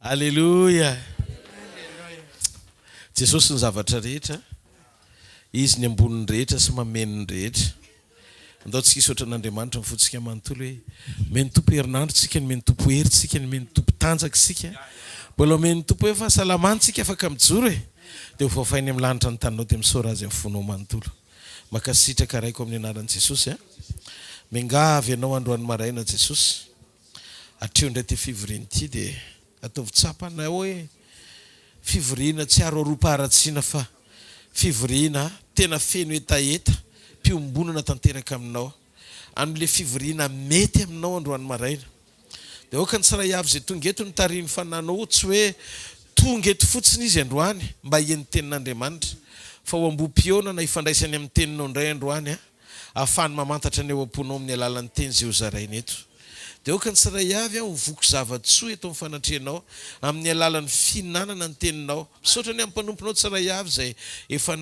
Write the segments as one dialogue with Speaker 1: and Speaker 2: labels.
Speaker 1: Alleluia. Jesosy ny zavatra rehetra, izy ny amboniny rehetra sy mameniny rehetra. Andao tsika isotra n'Andriamanitra mifotsika manontolo hoe meny tompo herinandro tsika, ny meny tompo hery tsika, ny meny tompo tanjaka sika. Mbola meny tompo hoe fahasalamantsika afaka mijoro e. Dia ho voafainy amin'ny lanitra ny taninao dia misaora azy amin'ny fonao manontolo. Makasitraka raiko amin'ny anaran'i Jesosy a. Mengavy ianao androany maraina Jesosy. Atreo indray ty fivoriana ity dia ataovy tsapana hoe fivoriana tsy aro aroapaharatsiana fa fivoriana tena feno etaeta mpiombonana tanteraka aminao amin'le fivoriana mety aminao androany maraina. Dia oka ny tsiray avy izay tonga eto nitariny fananao tsy hoe tonga eto fotsiny izy androany mba hieny tenin'Andriamanitra fa ho ambom-pionana ifandraisany amin'ny teninao indray androany a ahafahany mamantatra ny eo am-ponao amin'ny alalan'ny teny izay ho zarainy eto. Dia oka ny tsiray avy ho voko zava-tsoa eto amin'ny fanatrehanao amin'ny alalan'ny fihinanana ny teninao. Misaotra ny amin'ny mpanomponao tsiray avy izay efa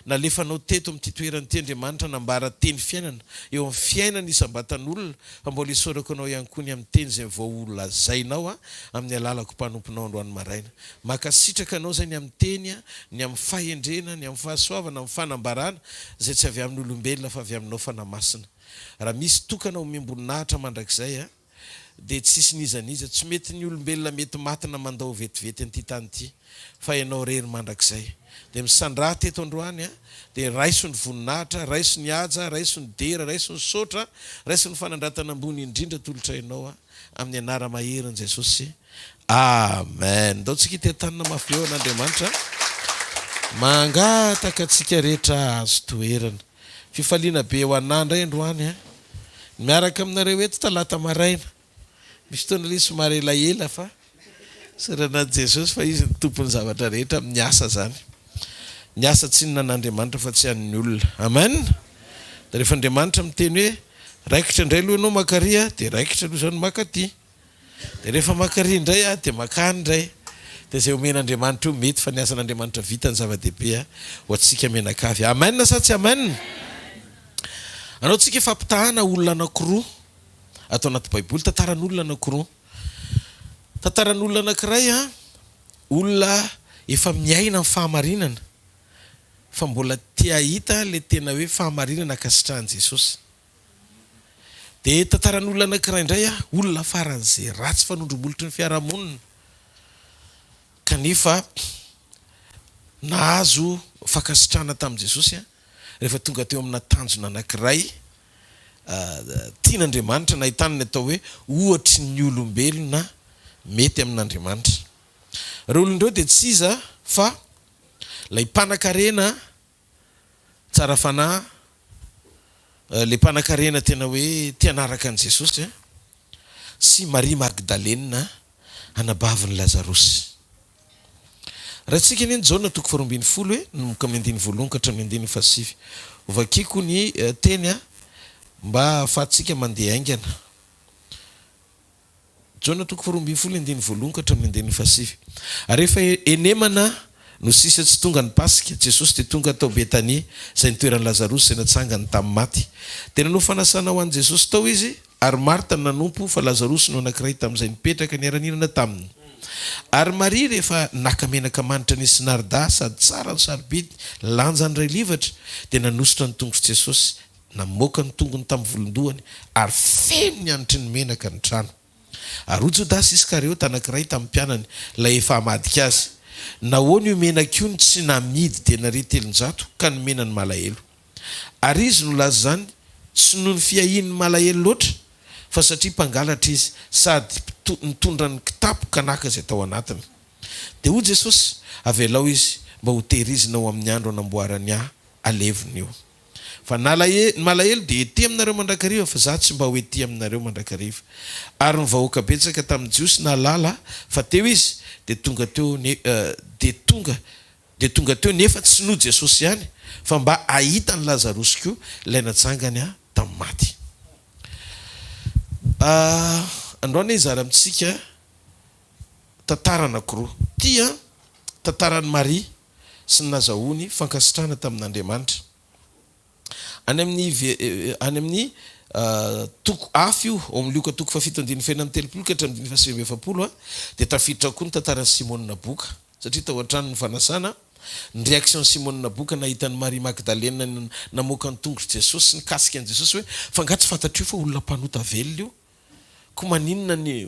Speaker 1: nalefanao teto amin'ity toerany ity Andriamanitra nambara teny fiainana eo amin'ny fiainana isam-batan'olona fa mbola isaorako anao ihany koa ny amin'ny teny izay vao lazainao amin'ny alalako mpanomponao androany maraina. Makasitraka anao zay ny amin'ny teny, ny amin'ny fahendrena, ny amin'ny fahasoavana, amin'ny fanambarana izay tsy avy amin'ny olombelona fa avy aminao fanamasina. Raha misy tokana ho miamboninahitra mandrakizay dia tsisy nizaniza, tsy mety ny olombelona mety matina mandao vetivety an'ity tany ity fa ianao rery mandrakizay. Dia misandraha teto androany dia raiso ny voninahitra, raiso ny haja, raiso ny dera, raiso ny sotra, raiso ny fanandratana ambony indrindra tolotra ianao amin'ny anara maherin' Jesosy. Amen. Ndao tsika itetanina mafy eo an'Andriamanitra mangataka atsika rehetra azo toerana. Fifaliana be ho anandray androany miaraka aminareo eto talata maraina. Misy fotoana ilay somary elaela fa saranan'i Jesosy fa izy ny tompony zavatra rehetra amin'ny asa zany. Ny asa tsy nan'Andriamanitra fa tsy an'ny olona. Amen. Dia rehefa Andriamanitra miteny hoe raikitra indray aloha ianao makaria dia raikitra aloha zany makaty. Dia rehefa makaria indray dia makany indray. Dia izay omen'Andriamanitra io mety fa ny asan'Andriamanitra vita ny zava-dehibe ho antsika menakavy. Amen sa tsy amen? Anao tsika fampitahana olona anankiroa atao anaty Baiboly, tantaran'olona anankiroa. Tantaran'olona anankiray olona efa miaina amin'ny fahamarinana fa mbola tia hita le tena hoe fahamarinana akasitrahan'i Jesosy. Dia tantaran'olona anankiray indray olona faran'izay ratsy fanondrombolotry ny fiarahamonina kanefa nahazo fankasitrahana tamin'i Jesosy rehefa tonga teo amina tanjona anankiray tian'Andriamanitra nahitany ny atao hoe ohatry ny olombelona mety amin'Andriamanitra. Ireo olon'ireo dia tsy iza fa lay mpanan-karena tsara fanahy, lay mpanan-karena tena hoe tianaraka an'i Jesosy sy Maria Magdalena anabaviny Lazarosy. Raha tsika ny Jaona 2:20 nomboka amin'ny 1:1 ka hatramin'ny 1:7 ovakiko ny teny mba ahafahantsika mandeha aingana. Jaona 2:1 ka hatramin'ny 1:7. Rehefa enemana no sisa tsy tonga ny Pasika, Jesosy dia tonga tao Betania izay nitoeran'i Lazarosy izay natsangany tamin'ny maty. Dia nanao fanasana ho an'i Jesosy tao izy ary Marta nanompo fa Lazarosy no anankiray tamin'izay nipetraka niara-ninana taminy. Ary Maria rehefa nakamenaka manitra ny sinarda sady tsara ny sarobidy lanjany ray livatra dia nanositra ny tongotr'i Jesosy, namoaka ny tongony tamin'ny volondohany ary feno ny anitry ny menaka ny trano. Ary Jodasy Iskariota anankiray tamin'ny mpianany ilay efa hamadika azy. Nahoana io menaka io tsy namidy denari 300 ka nomena ny malahelo. Ary izy no laza zany tsy noho ny fiahiany malahelo loatra fa satria mpangalatra izy sady nitondra ny kitapo ka naka izay tao anatiny. Dia hoy Jesosy avelao izy mba ho tehirizina ao amin'ny andro anamboarany aleviny io. Fa malahelo dia ety aminareo mandrakariva fa za tsy mba ho ety aminareo mandrakariva. Ary ny vahoaka betsaka tamin'ny Jiosy nalala fa teo izy dia tonga teo nefa tsy noho Jesosy ihany fa mba ahita ny Lazarosy koa ilay natsangany tamin'ny maty. Androany izara amintsika tantara anankiroa. Tia tantaran'i Maria sy ny nazahoany fankasitrahana tamin'Andriamanitra. Any amin'ny toko afy io ao amin'io ka toko fafitondiny fena amin'ny telopolo ka hatra amin'ny fasivy efapolo dia tafiditra koa ny tantaran'ny Simona Boka satria tao an-trano ny fanasana ny réaction Simona Boka nahitany Marie Magdalena namoaka ny tongotry Jesosy sy nikasika an' Jesosy hoe fa angatsy fantatrio fa olona mpanota velona io ko maninona ny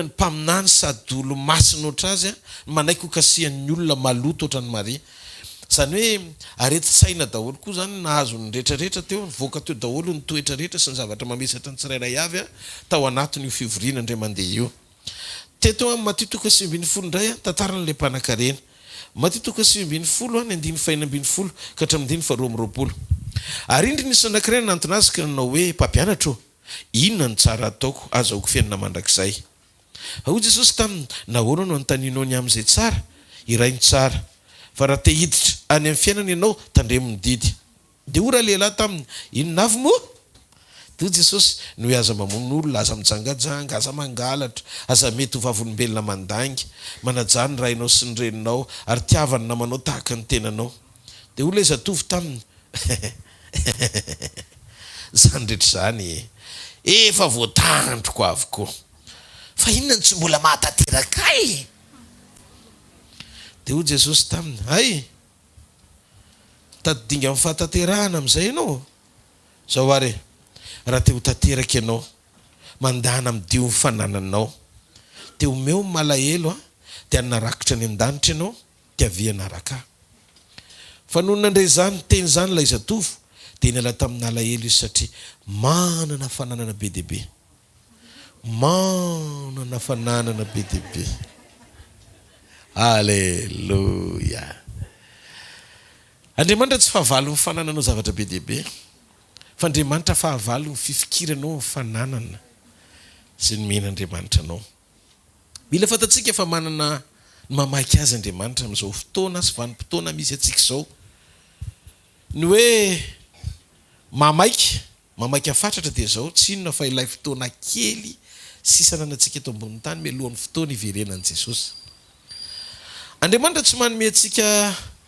Speaker 1: mpaminany sady olo masina oatra azy manaiky ho kasihan'ny olona maloto oatra ny Maria zany hoe areti-tsaina daholo koa zany nahazo ny rehetrarehetra teo nivoaka teo daholo ny toetra rehetra sy ny zavatra mamesatra ny tsirairay avy tao anatiny io fivoriana indray mandeha io teto amin'ny Matthieu toko faha 9 indray tantaran'ilay mpanan-karena Matthieu toko faha 9 ny 9 ka hatramin'ny 12 ary indry nisy anankiray nantona azy ka nanao hoe mpampianatra inona ny tsara ataoko azahoako fiainana mandrakizay hoy Jesosy taminy nahoana no antaninao ny amin'izay tsara iray ny tsara fa raha te hiditra any amin'ny fiainana ianao tandremo ny didy dia ora lehilahy taminy inona avy moa dia Jesosy no hoe aza mamono olona aza mijangajanga aza mangalatra aza mety ho vavolombelona mandangy manajany raha ianao sy ny reninao ary tiavany namanao tahaka ny tenanao dia olona izatovy taminy zany rehetra zany efa voatandroko avy fa inona ny tsy mbola mahatateraka ay dia hoy Jesosy taminy ay tadidinga amin'ny fahataterahana amin'izay ianao zao ary raha te ho tanteraka ianao mandana amin'ny dio ny fanananao te omeo malahelo dia narakitra any an-danitra ianao dia aviana araka fa noho nandray zany teny zany ilay zatovo dia niala tamin'ny alahelo izy satria manana fananana be dia be manana fananana be dia be alleluia Andriamanitra tsy fahavalo ny fanananao zavatra be dia be fa Andriamanitra fahavalo ny fifikiranao ny fananana sy ny men'Andriamanitra anao mila fantatsika fa manana ny mamaky azy Andriamanitra amin'izao fotoana sy vanim-potoana misy atsika izao ny hoe mamaiky afatratra dia zao tsy inona fa ilay fotoana kely sisananantsika eto ambonin'ny tany mialohan'ny fotoana iverenan'i Jesosy Andriamanitra tsy manome antsika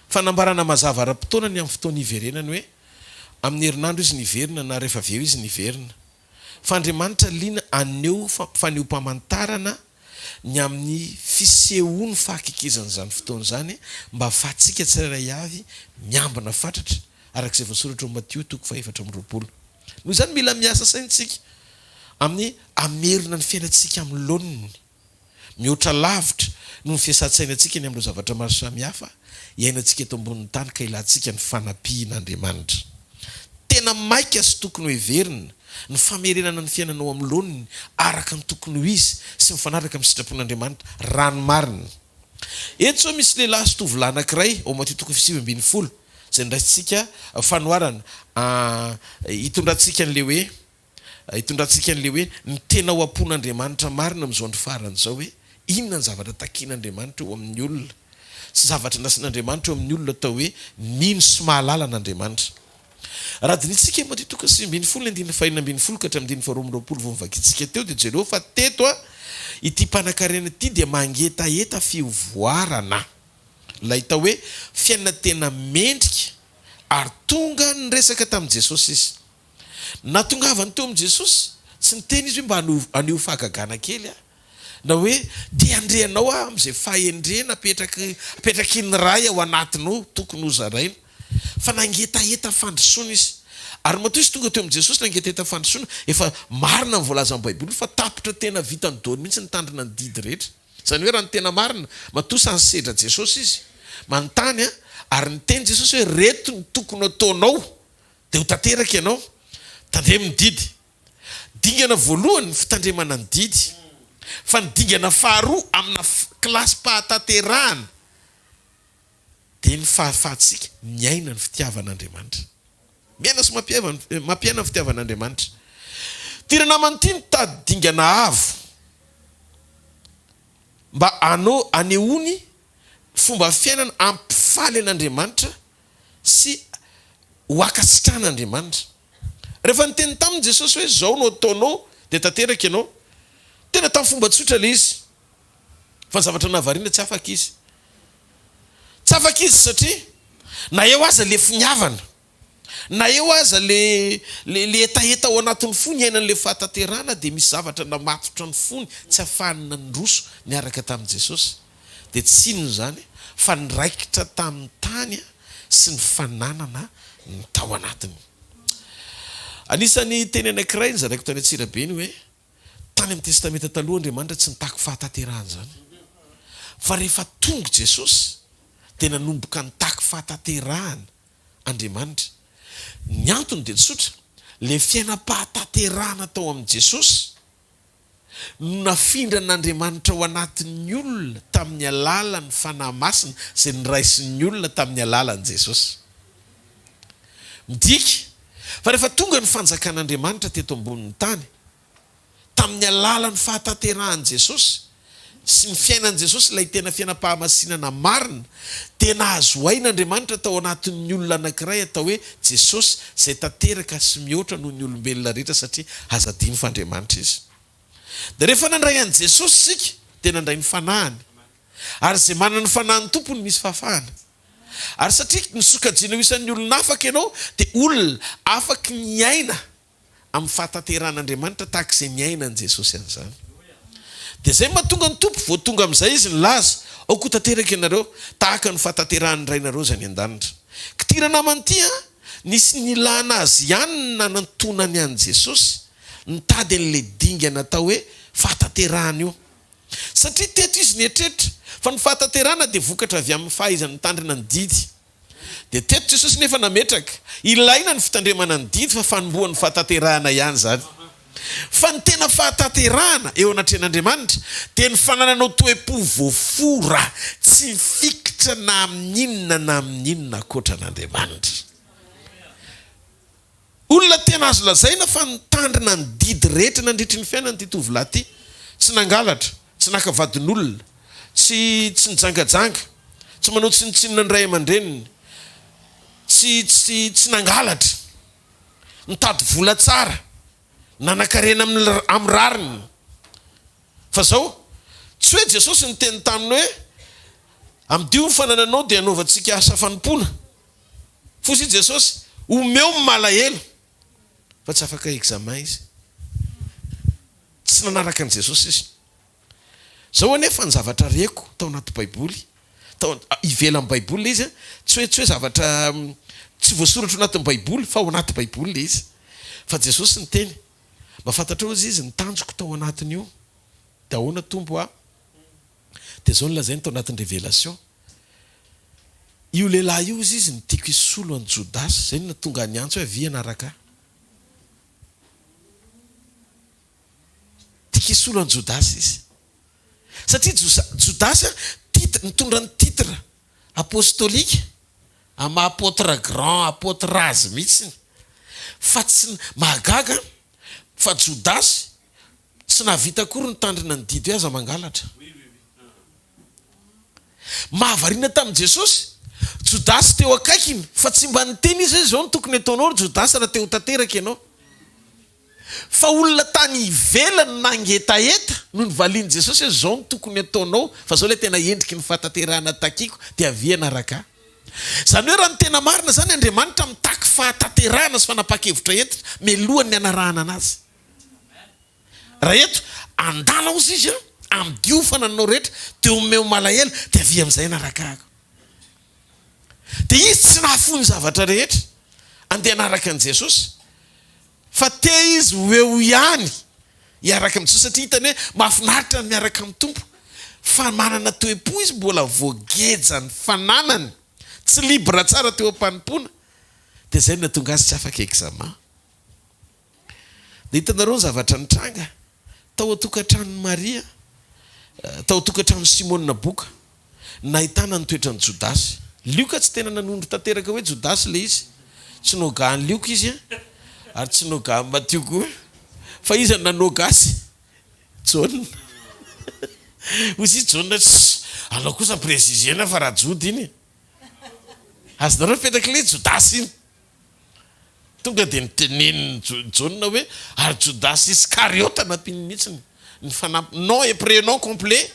Speaker 1: fanambarana mazava ara-potoana ny amin'ny fotoana iverenany hoe amin'ny herinandro izy niverina na rehefa aveo izy niverina fa Andriamanitra liana aneo fanehompamantarana ny amin'ny fisehoany fahakekezan'izany fotoana zany mba ahafahantsika tsirairay avy miambina fatratra arak'izay voasoratra ao Matthieu toko faha 4 noho izany mila miasa saintsika amin'ny amerina ny fiainantsika amin'ny laoniny mihoatra lavitra noho ny fiasan-tsainantsika ny amin'ireo zavatra maro samihafa iainantsika eto ambonin'ny tany ka ilantsika ny fanampian'Andriamanitra tena maika sy tokony ho heverina ny famerenana ny fiainanao amin'ny laoniny araka ny tokony ho izy sy mifanaraka amin'ny sitrapon'Andriamanitra rano marina eto zao misy lehilahy sy tovolahy anankiray ao Matthieu toko 7 zay ndraitsika fanoarana hitondrantsika an'le hoe ny tena ho ampon'Andriamanitra marina amin'izao andro farany zao hoe inona ny zavatra takian'Andriamanitra eo amin'ny olona sy zavatra nasin'Andriamanitra eo amin'ny olona atao hoe nino sy mahalala n'Andriamanitra raha dinitsika Matthieu toko 7 ka hatramin'ny 12 vao mivakitsika teo dia jereo fa teto ity mpanan-karena ity dia mangetaeta fivoarana la hita hoe fiainana tena mendrika ary tonga ny resaka tamin'i Jesosy izy natongavany teo amin'i Jesosy tsy niteny izy hoe mba aneo fahagagana kely na hoe dia andreanao amin'izay fahendrena apetraky ny ray ao anatinao tokony ho zaraina fa nangetaeta fandrosoana izy ary matoa izy tonga teo amin'i Jesosy nangetaeta fandrosoana efa marina ny voalaza amin'ny Baiboly fa tapitra tena vita ny daony mihitsy nitandrina ny didy rehetra zany hoe raha ny tena marina matoa sansedra Jesosy izy manontany ary niteny Jesosy hoe reto ny tokony ataonao dia ho tanteraka ianao tandremo ny didy dingana voalohany ny fitandremana ny didy fa ny dingana faharoa amina kilasy pahatanterahana dia ny fahafahatsika miaina ny fitiavan'Andriamanitra miaina sy mampiaina ny fitiavan'Andriamanitra tirana manontiny tady dingana avo mba anehoany fomba fiainana ampifaly an'Andriamanitra sy ho akasitrahan'Andriamanitra rehefa niteny taminy Jesosy hoe zao no ataonao dia tanteraka ianao tena tamin'ny fomba tsotra le izy fa ny zavatra nahavariana tsy afaka izy satria na eo aza le finiavana na eo aza le etaeta ao anatin'ny fony iainan'le fahataterana dia misy zavatra namatotra ny fony tsy ahafanina ny roso niaraka tamin'i Jesosy. Dia tsy inona zany fa niraikitra tamin'ny tany sy ny fananana ny tao anatiny. Anisany teny anankiray ny zaraiko tany Antsirabe ny hoe tany amin'ny testamenta taloha Andriamanitra tsy nitaky fahataterana zany. Fa rehefa tonga Jesosy dia nanomboka nitaky fahataterana Andriamanitra. Ny antony dia tsotra, le fiainam-pahataterana tao amin'i Jesosy no nafindran'Andriamanitra ao anatin'ny olona tamin'ny alalan'ny fanahy masina izay niraisin'ny olona tamin'ny alalan'i Jesosy. Midika fa rehefa tonga ny fanjakan'Andriamanitra teto ambonin'ny tany tamin'ny alalan'ny fahatateran'i Jesosy sy ny fiainan'i Jesosy ilay tena fiainam-pahamasinana marina dia nahazo ain'Andriamanitra tao anatin'ny olona anankiray atao hoe Jesosy izay tanteraka sy mihoatra noho ny olombelona rehetra satria azadiny fa Andriamanitra izy. Dia rehefa nandray an'i Jesosy sika dia nandray ny fanahiny. Ary izay manana ny fanahiny tompony misy fahafahana. Ary satria nisokajiana ho isan'ny olona afaka ianao dia olona afaka miaina amin'ny fahatateran'Andriamanitra tahaka izay miainan'i Jesosy an'izany. Dia zay mahatonga ny tompo vao tonga amin'izay izy nilaza ao koa tanteraka ianareo tahaka ny fahatateran'ny rainareo zany an-danitra. Kitira namanty nisy nilana azy ihany nanantonany an'i Jesosy nitady an'le dingana atao hoe fahataterana io. Satria teto izy nietreritra fa ny fahataterana dia vokatra avy amin'ny fahaizany mitandrina ny didy. Dia teto Jesosy nefa nametraka ilaina ny fitandremana ny didy fa fanombohan'ny fahataterana ihany zany. Fa ny tena fahataterana eo anatren'Andriamanitra dia ny fanananao toe-po voafora tsy fikitra na amin'inona na amin'inona ankoatran'Andriamanitra. Olona tena azo lazaina fa nitandrina ny didy rehetra nandritry ny fiainany ty tovolahy ty. Tsy nangalatra, tsy nakavadin'olona, tsy nijangajanga, tsy manao tsinitsinina ny ray aman-dreniny, tsy nangalatra, nitady vola tsara, nanan-karena amin'ny rariny. Fa zao tsy hoe Jesosy ny teny taminy hoe amdio ny fanananao dia anaovantsika asa fanompona. Fosy Jesosy omeo malahelo fa tsy afaka examen izy. Tsy nanaraka an' Jesosy izy. Zao anefa ny zavatra reko tao anaty Baiboly, tao ivelan'ny Baiboly izy, tsy hoe zavatra tsy voasoratra anatin'ny Baiboly fa ao anaty Baiboly izy. Fa Jesosy ny teny. Mba fantatrao izy nitanjoko tao anatiny io. Dia ahoana tombo dia zao nolazainy tao anatin'ny Révélation. Io lehilahy io izy ny tiako hisolo an'i Jodasy, zay no tonga ny antso hoe avy anaraka. Tiako hisolo an'i Jodasy izy. Satria Jodasy nitondra ny titre apostolika, ama apôtre grand, apôtre razy mihitsy. Fa tsy mahagaga fa Jodasy tsy nahavita kory nitandrina ny didy hoe aza mangalatra. Mahavariana tamin'i Jesosy, Jodasy teo akaikiny fa tsy mba niteny izy hoe zao no tokony ataonao Jodasy raha teo tanteraka ianao. Fa olona tany ivelany nangetaeta no nivalian'i Jesosy hoe zao no tokony ataonao fa zao ilay tena endriky ny fahataterana takiko dia avy anaraka. Zany hoe raha ny tena marina zany Andriamanitra mitaky fahataterana sy fanapa-kevitra entitra melohany ny anarahana anazy. Raha eto andalao izy amin'ny diofana anao rehetra dia omeo malahelo dia avy amin'izay narakako. Dia izy tsy nahafony zavatra rehetra andeha naraka an'i Jesosy fa te izy hoeo ihany hiaraka amin'ny Jesosy satria hitany hoe mahafinaritra ny miaraka amin'ny Tompo fa manana toe-po izy mbola voageja ny fananany tsy libra tsara teo am-panompona dia zay no natonga azy tsy afaka examen. Dia hitanareo ny zavatra nitranga tao atokantrano Maria, tao atokantrano Simona Boka, nahitana ny toetrany Jodasy. Lioka tsy tena nanondro tanteraka hoe Jodasy le izy, tsy nogany lioka izy ary tsy nogany Matio koa, fa izy nanoga asy John. Hozy izy John alao kosa précisena fa raha jody iny azonareo petraka le Jodasy iny. Tonga dia niteneniny John hoe ary Jodasy Iskariota nampiny mihitsy ny fanampy non et prénom complet.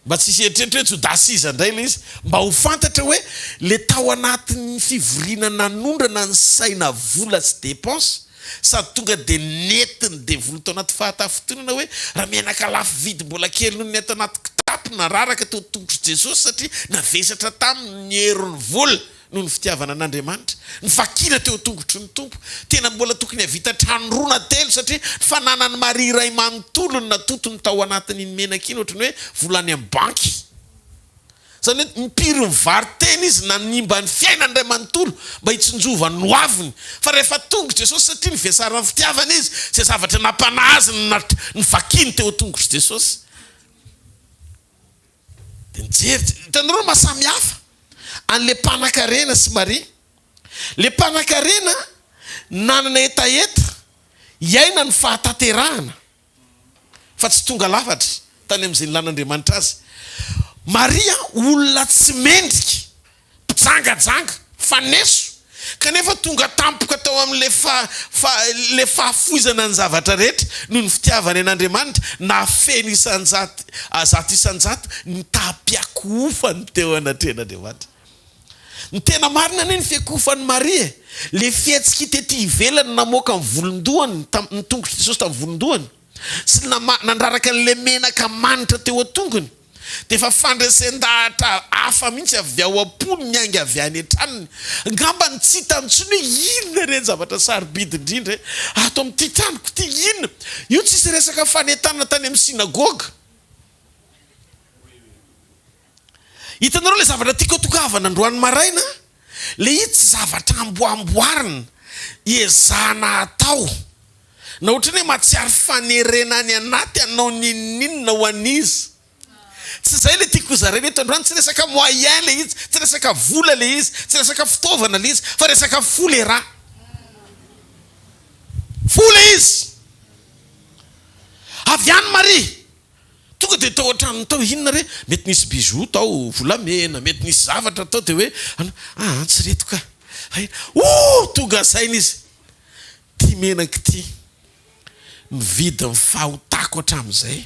Speaker 1: mba tsisy eritreritry hoe tsy ho dasiza indray le izy mba ho fantatra hoe le tao anatin'ny fivoriana nanondrana ny saina vola sy dépense sady tonga de netiny de vola tao anaty fahatafitonana hoe raha menaka lafo vidy mbola kely no ny ato anaty kitapo na raraka teo tongotro Jesosy satria navesatra tamin'ny heron'ny vola noho ny fitiavana an'Andriamanitra ny vakina teo tongotro ny tompo tena mbola tokony havita trano roa na telo satria fananany Maria iray manontolo ny natotony tao anatin'iny menaka iny ohatrany hoe volany amin'ny banky zany hoe mipiry ny variteny izy na nimba ny fiainany iray manontolo mba hitsinjova ny hoaviny fa rehefa tonga Jesosy satria ny vesarany fitiavana izy zay zavatra nampanazy ny vakiny teo tongotro Jesosy de nijery hitanareo mahasamy hafa an'le mpanan-karena sy Maria le mpanan-karena nanana etaeta iaina ny fahataterahana fa tsy tonga lafatra tany amin'izay nilan'Andriamanitra azy. Maria olona tsy mendrika mpijangajanga faneso kanefa tonga tampoka tao amin'le le fahafoizana ny zavatra rehetra noho ny fitiavany an'Andriamanitra na feny isanjato azato isanjato ny tapiakofany teo anatren'Andriamanitra. Ny tena marina ny fiakofan'ny Maria le fihetsikita ety ivelany namoaka ny volondohany ny tongotro Jesosy tamin'ny volondohany sy nandraraka an'le menaka manitra teo atongony de efa fandraisendahatra hafa mihitsy avy ao am-pony miainga avy any an-tranony ngamba ny tsy hitany tsony hoe inona reny zavatra sarobidy indrindra ato amin'ity tranoko ty inona io tsisy resaka fanentanana tany amin'ny sinagoga. Hitanareo le zavatra tiako tokavana androany maraina le izy tsy zavatra amboamboarina ezana atao na ohatrany hoe matsiary fanerena any anaty anao ninina ho an'izy tsy zay le tiako zarena eto androany tsy resaka moyen le izy tsy resaka vola le izy tsy resaka fitaovana le izy fa resaka fo le raha fo le izy avy any Maria tonga de tao an-tranony tao inona re mety nisy bijou tao volamena mety nisy zavatra tao de hoe tsy reto ka tonga saina izy ty menaka ty mividy ny fahotako hatramin'izay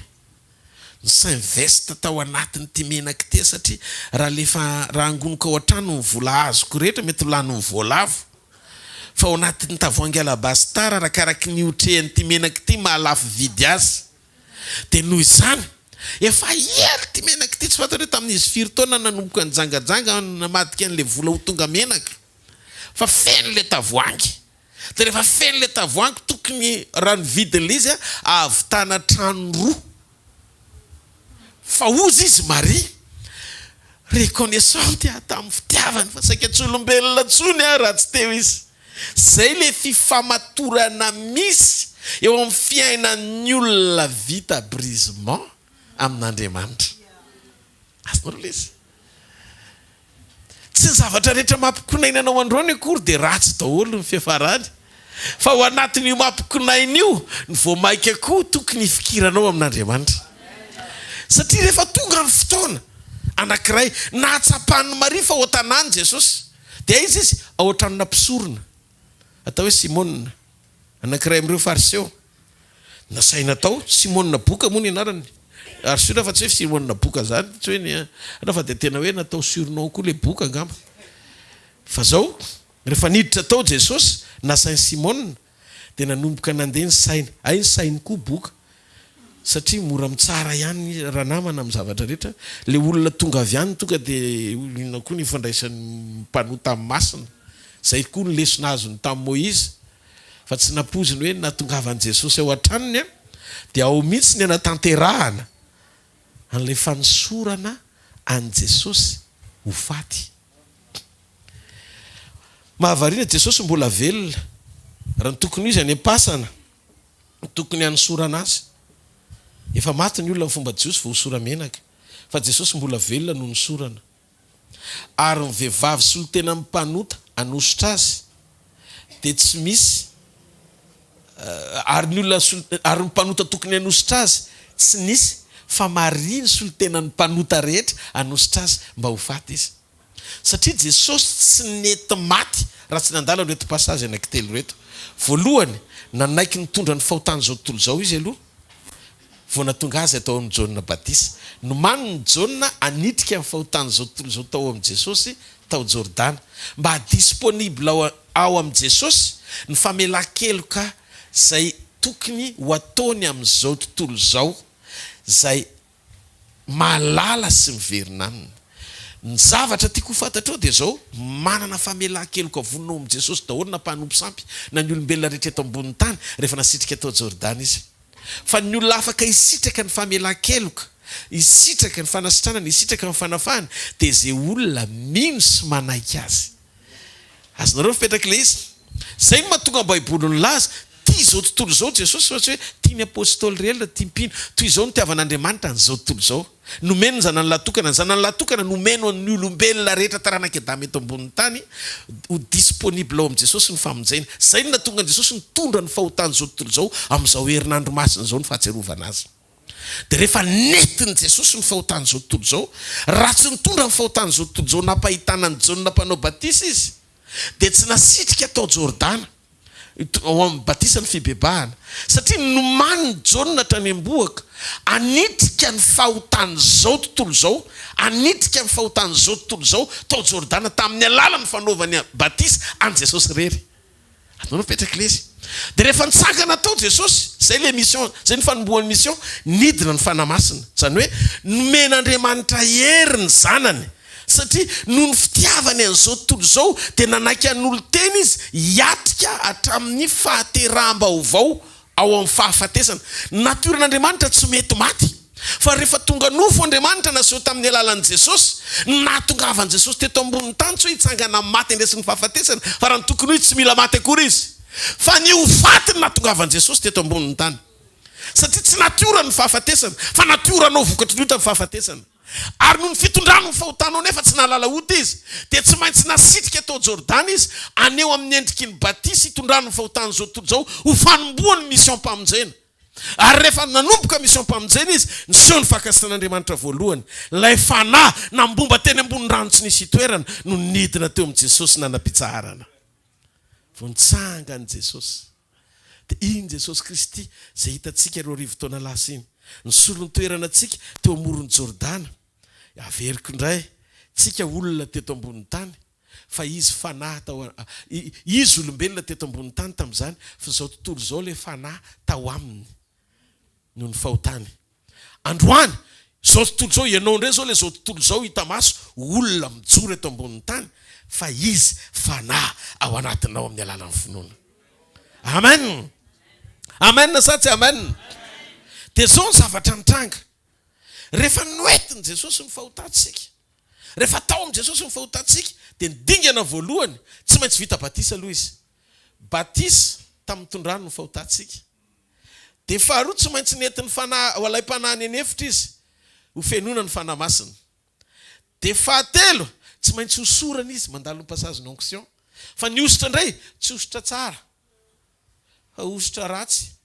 Speaker 1: ny s'investe tao anatiny ty menaka ty satria raha angonoko ao an-trano ny vola azoko rehetra mety lany ny voalavo fa ao anatin'ny tavoahangy alabastara arakaraky ny otrehany ty menaka ty mahalafo vidy azy de noho izany efa ely ty menaka ty tsy fantatra hoe tamin'izy 4 taona nanomboka ny jangajanga namadika an'le vola ho tonga menaka fa feno le tavoahangy de rehefa feno le tavoahangy tokony raha ny vidin'le izy avitana trano roa fa ozy izy Maria reconnaissante tamin'ny fitiavany fa saika tsy olombelona tsony raha tsy teo izy zay le fifamatorana misy eo amin'ny fiainan'ny olona vita brisement amin'Andriamanitra. Azonareo izy tsy ny zavatra rehetra mampikonainanao androany akory de ratsy daholo ny fiafarany fa ho anatin'io mampikonain'io ny voamaika koa tokony hifikiranao amin'Andriamanitra satria rehefa tonga ny fotoana anankiray nahatsapan'ny Maria fa ao an-tanàny Jesosy de izy ao an-tranona mpisorona atao hoe Simona anankiray amin'ireo fariseo nasaina tao Simona boka moa ny anarany ary sura fa tsy hoe Simona boka zany tsy hoe fa de tena hoe natao surnom koa le boka ngamba fa zao rehefa niditra tao Jesosy nasainy Simona de nanomboka nandeha ny sainy ny sainy koa boka satria mora mitsara ihany raha namana amin'ny zavatra rehetra le olona tonga avy any tonga de inona koa ny fandraisan'ny mpanota amin'ny masina zay koa ny lesona azony tamin'ny Moïse fa tsy napoziny hoe natongavan'i Jesosy ao an-tranony de ao mihitsy ny anatanterahana an'ilay fanosorana an' Jesosy ho faty. Mahavariana Jesosy mbola velona raha ny tokony izy any am-pasana tokony hanosorana azy efa maty ny olona ny fomba Jesosy vao hosora menaka fa Jesosy mbola velona no nosorana ary ny vehivavy solotena mpanota anositra azy de tsy misy ary ny olona ary ny mpanota tokony hanositra azy tsy nisy fa Maria ny solotena ny mpanota rehetra anositra azy mba ho faty izy satria Jesosy tsy nety maty raha tsy nandala reto passage anankitelo reto voalohany nanaiky nitondra ny fahotany zao tontolo zao izy aloha Vona tonga azy atao amin'ny Jauna Batisa. No maniny Jauna anitrika amin'ny fahotany zao tontolo zao tao amin'ny Jesosy tao Jordana. Mba disponible ao amin'ny Jesosy ny famelan-keloka zay tokony ho ataony amin'izao tontolo zao zay malala sy miverina aminy. Ny zavatra tiako fantatrao dia zao manana famelan-keloka vonona amin'ny Jesosy daholo na mpanompo sampy na ny olombelona rehetra eto ambony tany rehefa nasitrika tao Jordana izy. Fa ny olona afaka isitraka ny famelan-keloka, isitraka ny fanasitranana, isitraka ny fanafahana dia zay olona mino sy manaiky azy. Azonareo fipetraka ilay izy. Zay no mahatonga Baiboly nilaza tia zao tontolo zao Jesosy fa tsy hoe tia ny apôstôly relona tia mpino toy izao no tiavan'Andriamanitra n'izao tontolo zao. Nomeno ny zanany latokana, ny zanany latokana nomeno ny olombelona rehetra taranaka adama eto ambony tany ho disponible ao amin'ny Jesosy ny famonjena. Zay no natonga Jesosy nitondra ny fahotany zao tontolo zao amin'izao herinandro masina zao ny fahatsiarovana azy. Dia rehefa netiny Jesosy ny fahotany zao tontolo zao, raha tsy nitondra ny fahotany zao tontolo zao napahitana ny Jauna mpanao batisa izy, dia tsy nasitrika tao Jordana ao amin'ny batisa ny fibebahana. Satria nomany Jauna trany am-bohaka anitrika ny fahotany zao tontolo zao, anitrika ny fahotany zao tontolo zao tao Jordana tamin'ny alalany fanaovany batisa any Jesosy rery. Atonao petraka lezy. Dia rehefa nitsangana tao Jesosy, zay le mission, zay ny fanombohan'ny mission, nidina ny fanamasina. Zany hoe nomen'Andriamanitra hery ny zanany. Satria noho ny fitiavany an'izao tontolo zao dia nanaiky an'olo teny izy hiatrika hatramin'ny fahateram-baovao ao amin'ny fahafatesana. Natoran'Andriamanitra tsy mety maty. Fa rehefa tonga nofo Andriamanitra naseho tamin'ny alalan'i Jesosy, nahatongavan'i Jesosy teto ambony tany tsy hoe hitsangana maty andraisin'ny fahafatesana, fa raha ny tokony hoe tsy mila maty akory izy. Fa ny hofatiny nahatongavan'i Jesosy teto ambony tany. Satria tsy natiora ny fahafatesana, fa natioranao vokatry ny ota ny fahafatesana. Ary noho ny fitondrano ny fahotanao nefa tsy nahalala ota izy, dia tsy maintsy nasitrika tao Jordana izy, aneo amin'ny endriky ny batisa hitondrano ny fahotany zao tontolo zao ho fanomboany mission mpamonjena. Ary rehefa nanomboka mission mpamonjena izy, niseho ny fakasitrahan'Andriamanitra voalohany, lay fanahy nambomba teny ambony rano tsy nisy toerana no nidina teo amin'ny Jesosy nanam-pitsaharana. Vonitsanga ny Jesosy. Dia iny Jesosy Kristy zay hitantsika ireo rivo taona lasa iny, nisolo ny toerana tsika teo amoron'ny Jordana. Averiko indray, tsika olona teto ambony tany, fa izy fanahy tao, izy olombelona teto ambony tany tamin'izany, fa zao tontolo zao le fanahy tao aminy noho ny fahotany. Androany, zao tontolo zao ianao indray zao le zao tontolo zao hita maso olona mijoro eto ambony tany, fa izy fanahy ao anatinao amin'ny alalany finoana. Amen. Amen na sa tsy amen. Dia zao ny zavatra nitranga. Rehefa noetiny Jesosy ny fahotantsika, rehefa tao amin'ny Jesosy ny fahotantsika, dia nidingana voalohany tsy maintsy vita batisa aloha izy. Batisa tamin'ny tondrano ny fahotantsika. Dia faharoa tsy maintsy netiny fanahy ho alaim-panahy ny efitra izy, ho fenona ny fanahy masina. Dia fahatelo tsy maintsy hosorana izy mandalo ny passage d'onction. Fa ny ositra indray tsy ositra tsara, fa ositra ratsy.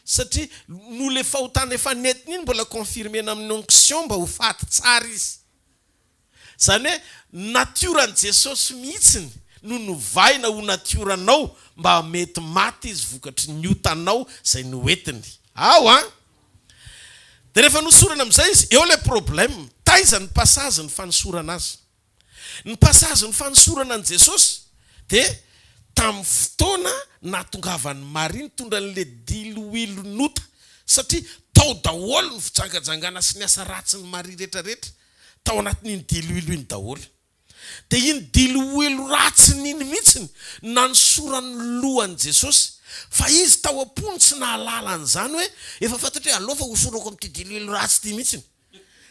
Speaker 1: Satria no le fahotana efa netiny iny mbola confirmena amin'ny onction mba ho faty tsara izy. Zany hoe natioran'i Jesosy mihitsiny no novaina ho natioranao mba mety maty izy vokatry ny otanao zay noetiny. Ao a. Dia rehefa nosorana amin'izay izy, eo le problème, taiza ny passage ny fanosorana azy. Ny passage ny fanosorana an' Jesosy dia tamin'ny fotoana nahatongavany Maria nitondra an'le diloilonota, satria tao daholo ny fijangajangana sy ny asa ratsy ny Maria rehetrarehetra tao anatin'iny diloilo iny daholo. Dia iny diloilo ratsy n'iny mihitsiny nanosorany lohan'i Jesosy, fa izy tao am-pony tsy nahalala an'izany hoe efa fantatry hoe aleo fa hosorako amin'ity diloilo ratsy ity mihitsiny.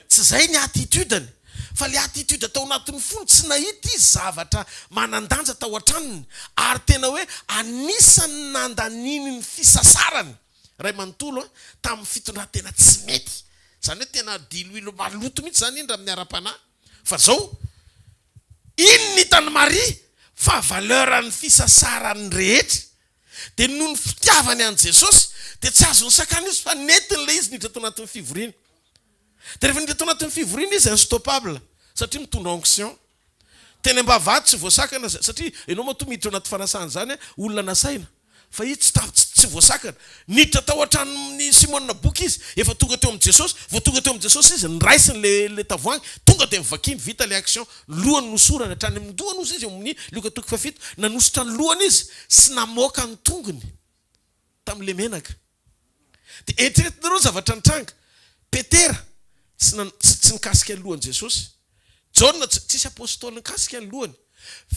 Speaker 1: Tsy zay ny attitude-any. Fa le attitude atao anatin'ny fony tsy nahita izy zavatra manandanja tao an-tranony, ary tena hoe anisany nandaniny ny fisasarany ray manontolo tamin'ny fitondran-tena tsy mety. Zany hoe tena diloilo maloto mihitsy zany indra amin'ny ara-panahy. Fa zao iny ny tany Maria fa valeurany fisasarany rehetra. Dia noho ny fitiavany an' Jesosy dia tsy azo ny sakana izy fa netiny le izy nidra tao anatin'ny fivoriana. Dia rehefa nidra tao anatin'ny fivoriana izy instoppable satria mitondra onction. Tena mbavady tsy voasakana satria ianao matoa miditra anaty fanasana zany olona nasaina. Fa izy tsy voasakana niditra tao atrany Simona boky izy efa tonga teo amin'ny Jesosy vao tonga teo amin'ny Jesosy izy niraisiny le tavoahangy tonga de mivakiny vita le action lohany nosorana hatrany amin'ny dohany ozy izy amin'ny Luka 7 nanositra ny lohany izy sy namoaka ny tongony tam'le menaka de eritreretinareo zavatra nitranga Petera tsy nikasika ny lohany Jesosy John tsisy apôstôly nikasika ny lohany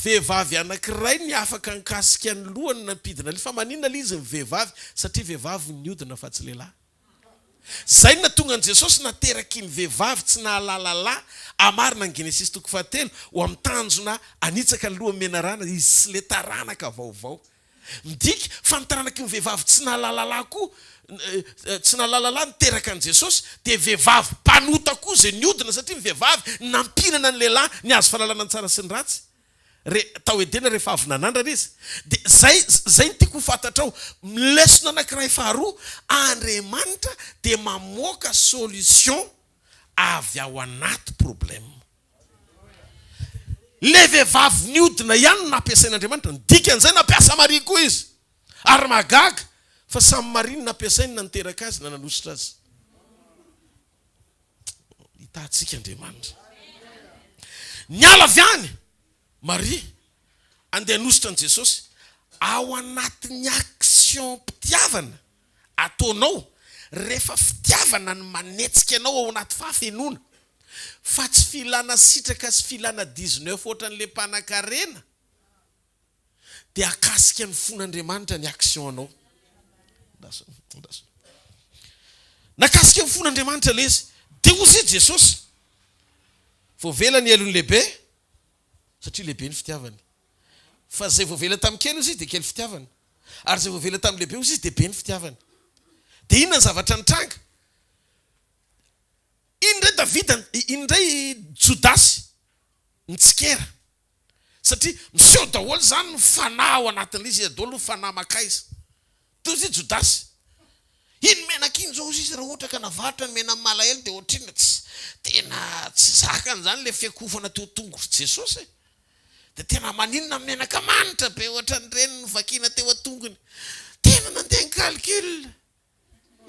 Speaker 1: vehivavy anankiray ny afaka nikasika ny lohany nampidina le fa maninona le izy ny vehivavy satria vehivavy niodina fa tsy lehilahy zay natonga ny Jesosy nateraky ny vehivavy tsy nahalalala amarina ny Genesis 7 ho amin'ny tanjona anitsaka ny lohany menarana izy sy le taranaka vaovao midika fa nitaranaka ny vehivavy tsy nahalalala koa tsy nahalalala niteraka ny Jesosy de vehivavy mpanota koa zay niodina satria ny vehivavy nampirana ny lehilahy ny azo fahalalana ny tsara sy ny ratsy tao edena rehefa avy nanandrana izy de zay ny tiako ho fantatra ao lesona anankiray faharoa Andriamanitra de mamoaka solution avy ao anaty problème le vehivavy niodina ihany nampiasain'Andriamanitra ny dikan'izay nampiasa Maria koa izy ary magaga fa samy Maria nampiasainy nanteraka azy na nanositra azy hitantsika Andriamanitra niala avy any Maria andeha hanositra an' Jesosy ao anatin'ny action mpitiavana ataonao rehefa fitiavana ny manetsika anao ao anaty fahafenona fa tsy filana sitraka sy filana 19 ohatran'le mpanan-karena de akasika ny fon'Andriamanitra ny action anao nakasika ny fon'Andriamanitra le izy de ozy Jesosy voavelany elony lehibe satria lehibe ny fitiavany fa zay voavela tamin'ny kely izy de kely fitiavany ary zay voavela tamin'ny lehibe izy de be ny fitiavany de inona ny zavatra nitranga indray Davida indray Jodasy nitsikera satria miseho daholo zany ny fanahy ao anatin'le izy daholo ny fanahy makaiza teo izy Jodasy iny menaka iny zao izy raha ohatra ka navatra ny mena malahelo de ohatrina tena tsy zakany zany le fiakofana teo tongotra Jesosy de tena maninona menaka manitra be ohatran'ireny ny vakina teo atongony tena nandeha calcul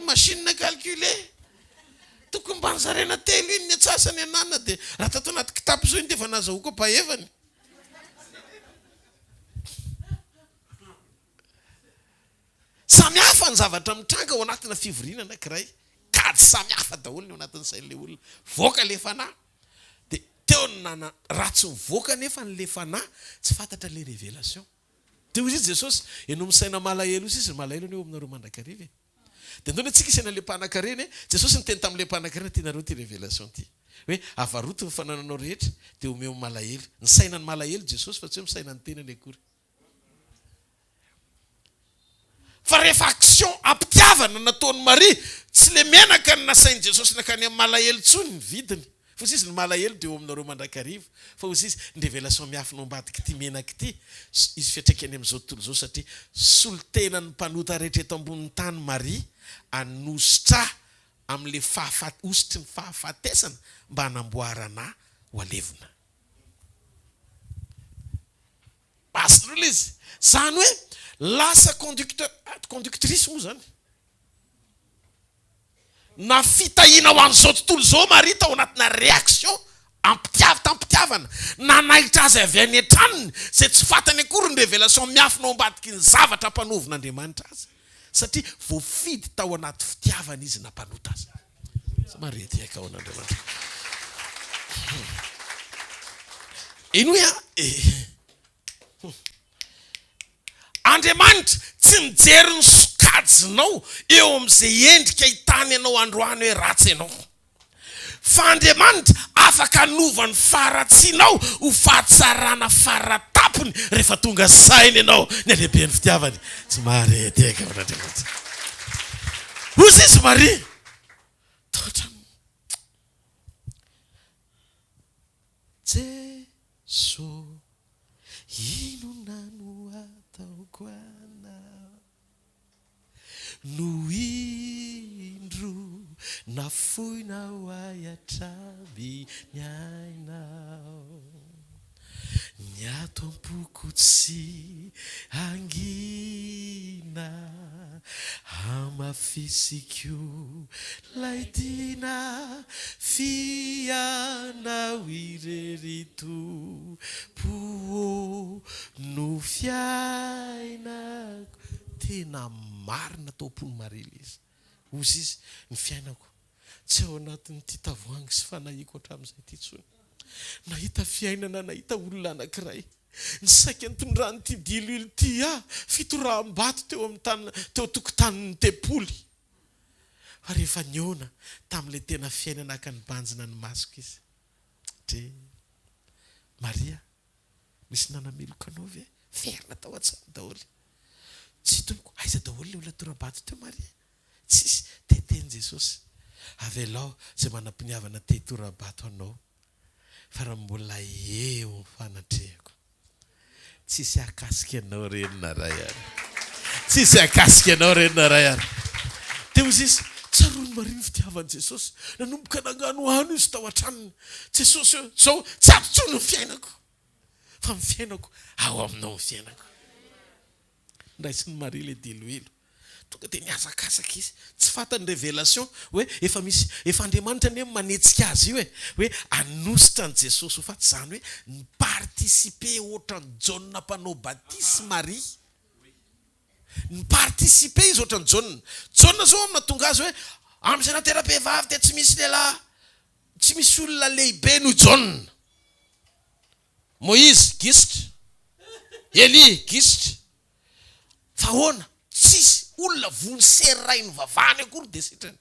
Speaker 1: machine calculer tokony mba nizarena telo iny ny atsasany anana de raha tato anaty kitapo zao iny de efa nazahoako apahevany samy hafa ny zavatra mitranga ao anatina fivoriana anankiray kady samy hafa daholo ny ao anatin'izay le olona voaka le fanahy de teo nana ratsy mivoaka nefa nyle fanahy tsy fantatra le révélation teo izy Jesosy eno misaina malahelo izy malahelo ny eo aminareo mandrakariva de ndony atsika isaina le mpanan-karena Jesosy niteny tamin'le mpanan-karena tianareo ty révélation ty hoe avaroto ny fanananao rehetra de omeo malahelo ny saina ny malahelo Jesosy fa tsy hoe misaina ny tenany akory fa rehefa action ampitiavana nataony Maria tsy le menaka ny nasainy Jesosy nakany amin'ny malahelo tsony ny vidiny fa izy ny malahelo de eo aminareo mandrakariva fa izy ny révélation miafina ambadiky ty menaky ty izy fiatraikany amin'izao tontolo zao satria solotena ny mpanota rehetra eto ambonin'ny tany Maria anositra amin'le ositry ny fahafatesana mba hanamboarana ho alevina mason'olo izy zany hoe lasa conductrice moa zany na fitahina ho an'izao tontolo zao Maria tao anatina réaction tampitiavana nanahitra azy avy any an-tranony zay tsy fantany akory ny révélation miafina ao ambadiky ny zavatra mpanovin'Andriamanitra azy satria voafidy tao anaty fitiavana izy nampanota azy Maria ty aka ao an'Andriamanitra iny hoe Andriamanitra tsy mijery ny sokajinao eo amin'izay endrika hitany ianao androany hoe ratsy ianao fa Andriamanitra afaka hanovany faratsianao ho fahatsarana faratapony rehefa tonga sainy ianao ny alehibe ny fitiavany tsy Maria ty aka ao an'Andriamanitra ozy izy Maria totra Jesosy inona no ataoko anao no indro nafoinao ay hatramy ny ainao ny atompoko tsy angina amafisiko laidina fianao irerito po no fiainako. Tena marina taopony marily izy ozy izy ny fiainako tsy ao anatin'ny ty tavoangy sy fanahiko hatramin'izay ty tsony. Nahita fiainana, nahita olona anankiray ny saika nitondrany ty dilo ilo ty fitoram-bato teo amin'ny tany, teo tokotanin'ny tempoly. Fa rehefa niona tamin'ilay tena fiainana aka ny banjina ny masoko izy. Dre Maria, misy nanameloka anao ve? Ferina tao an-tsamy daholy. Tsy tompoko, aiza daholy le olona toram-bato teo Maria? Tsisy, teteny Jesosy. Avelao zay manam-piniavana te toram-bato anao. Fa raha mbola eo ny fanatrehako. Tsisy akasika anao renina ray ary. Tsisy akasika anao renina ray ary. Teo izy izy, tsaroany mariny fitiavan'i Jesosy. Nanomboka nangano ano izy tao an-tranony. Jesosy zao, tsy apitsono ny fiainako. Fa ny fiainako, ao aminao ny fiainako. Ndraisy ny Maria le diloilo. Tonga dia niazakazaka izy. Tsy fatany révélation hoe efa Andriamanitra ny manetsika azy io hoe anositra an Jesosy ho faty zany hoe ny participer ohatran'ny Jauna mpanao batisy Maria. Ny participer izy ohatran'ny Jauna. Jauna zao amina tonga azy hoe amin'izay natera-behivavy dia tsy misy lehilahy, tsy misy olona lehibe no Jauna. Moïse gisitra, Eli gisitra. Fa hoana tsisy olona vonseray ny vavahany akory dia sitrany.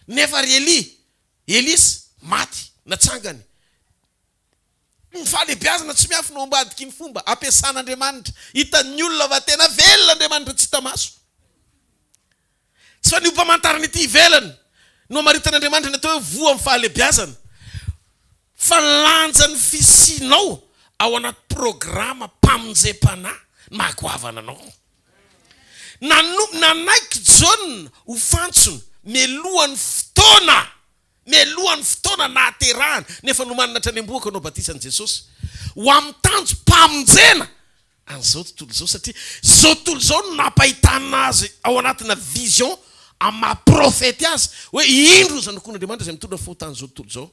Speaker 1: Nefa ry Elisy maty natsangany. Ny fahalebiazana tsy miafy no ambadiky ny fomba ampiasan'Andriamanitra. Hitan'ny olona va tena velona Andriamanitra tsy hita maso. Tsy fa ny mpamantarana ity ivelany no maritan'Andriamanitra ny atao hoe voa amin'ny fahalebiazana. Fa lanjany fisinao ao anaty programa mpamonjem-panahy magoavana anao. Nanaiky Jauna ho fantsona melohan'ny fotoana nahaterahana nefa no manana tranem-boaka anao batisan'i Jesosy ho amin'ny tanjo mpamonjena an'izao tontolo izao, satria zao tontolo izao no nampahitana azy ao anatina vision amin'ny mahaprofety azy hoe indro zanakon'Andriamanitra izay mitondra fahotana zao tontolo izao.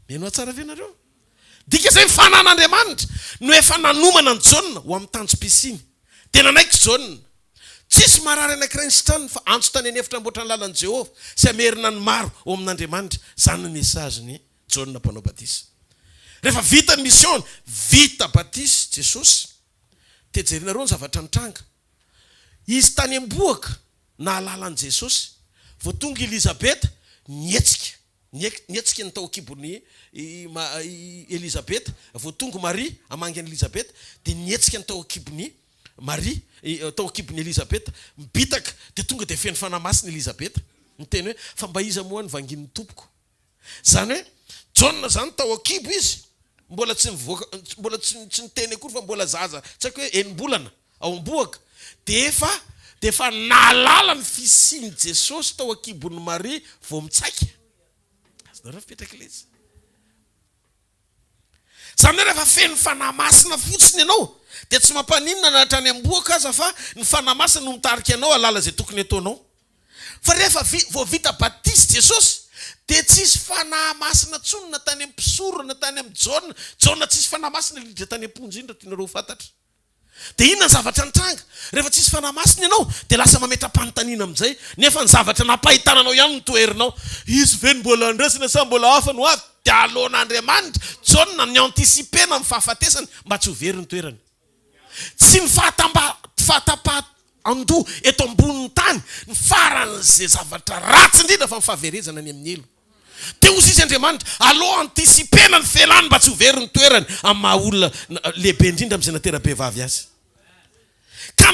Speaker 1: Meno tsara ve nareo? Dika izay fanan'Andriamanitra no efa nanomana ny Jauna ho amin'ny tanjo pisiny. Dia nanaiky Jauna. Tsisy marary anankiray ny sitrany fa antso tany anefitra amboatra ny lalan'i Jehovah sy amerina ny maro ao amin'Andriamanitra. Zany ny mesaziny Jauna mpanao batisy. Rehefa vita ny mission, vita batisy Jesosy. Tejerena reo ny zavatra nitranga. Izy tany amboaka nahalalani Jesosy. Vao tonga Elizabeta nietsika ny tao kibony Elizabeta. Vao tonga Maria amangy an'i Elizabeta dia nietsika ny tao kibony Maria, tao kibony Elizabeta mibitaka dia tonga dia feno fanamasina Elizabeta. Miteny hoe fa mba iza moa ny vangin'ny tompoko. Zany hoe Jauna zany tao akibo izy. Mbola tsy niteny akory fa mbola zaza. Tsy haiko hoe enim-bolana ao am-boaka. Dia efa nahalala ny fisian'i Jesosy tao akibon'ny Maria vao mitsaika. Azonareo fipetraka ilay izy. Zany hoe rehefa feno fanamasina fotsiny ianao dia tsy mampaninona na hatrany amboaka aza fa ny fanamasina no mitarika anao alala zay tokony ataonao. Fa rehefa vao vita batisy Jesosy dia tsisy fanamasina tsony na tany ampisoro na tany amin'ny Jauna. Jauna tsisy fanamasina lidra tany amponjo indra tianareo fantatra. Dia inona ny zavatra nitranga? Rehefa tsisy fanamasina ianao dia lasa mametra-panontaniana amin'izay. Nefa ny zavatra nampahitananao ihany no toerinao. Izy ve ny mbola andresina sa mbola hafa no avy? Dia alohan'Andriamanitra Jauna ny antisipena amin'ny fahafatesany mba tsy ho very ny toerany. Tsy ny fahatapahan-doha eto ambonin'ny tany ny faran'izay zavatra ratsy indrindra fa ny fahaverezana ny amin'ny elo. Dia hozy izy Andriamanitra aloha antisipena ny felany mba tsy ho very ny toerany amin'ny maha olona lehibe indrindra amin'izay natera-behivavy azy. Ka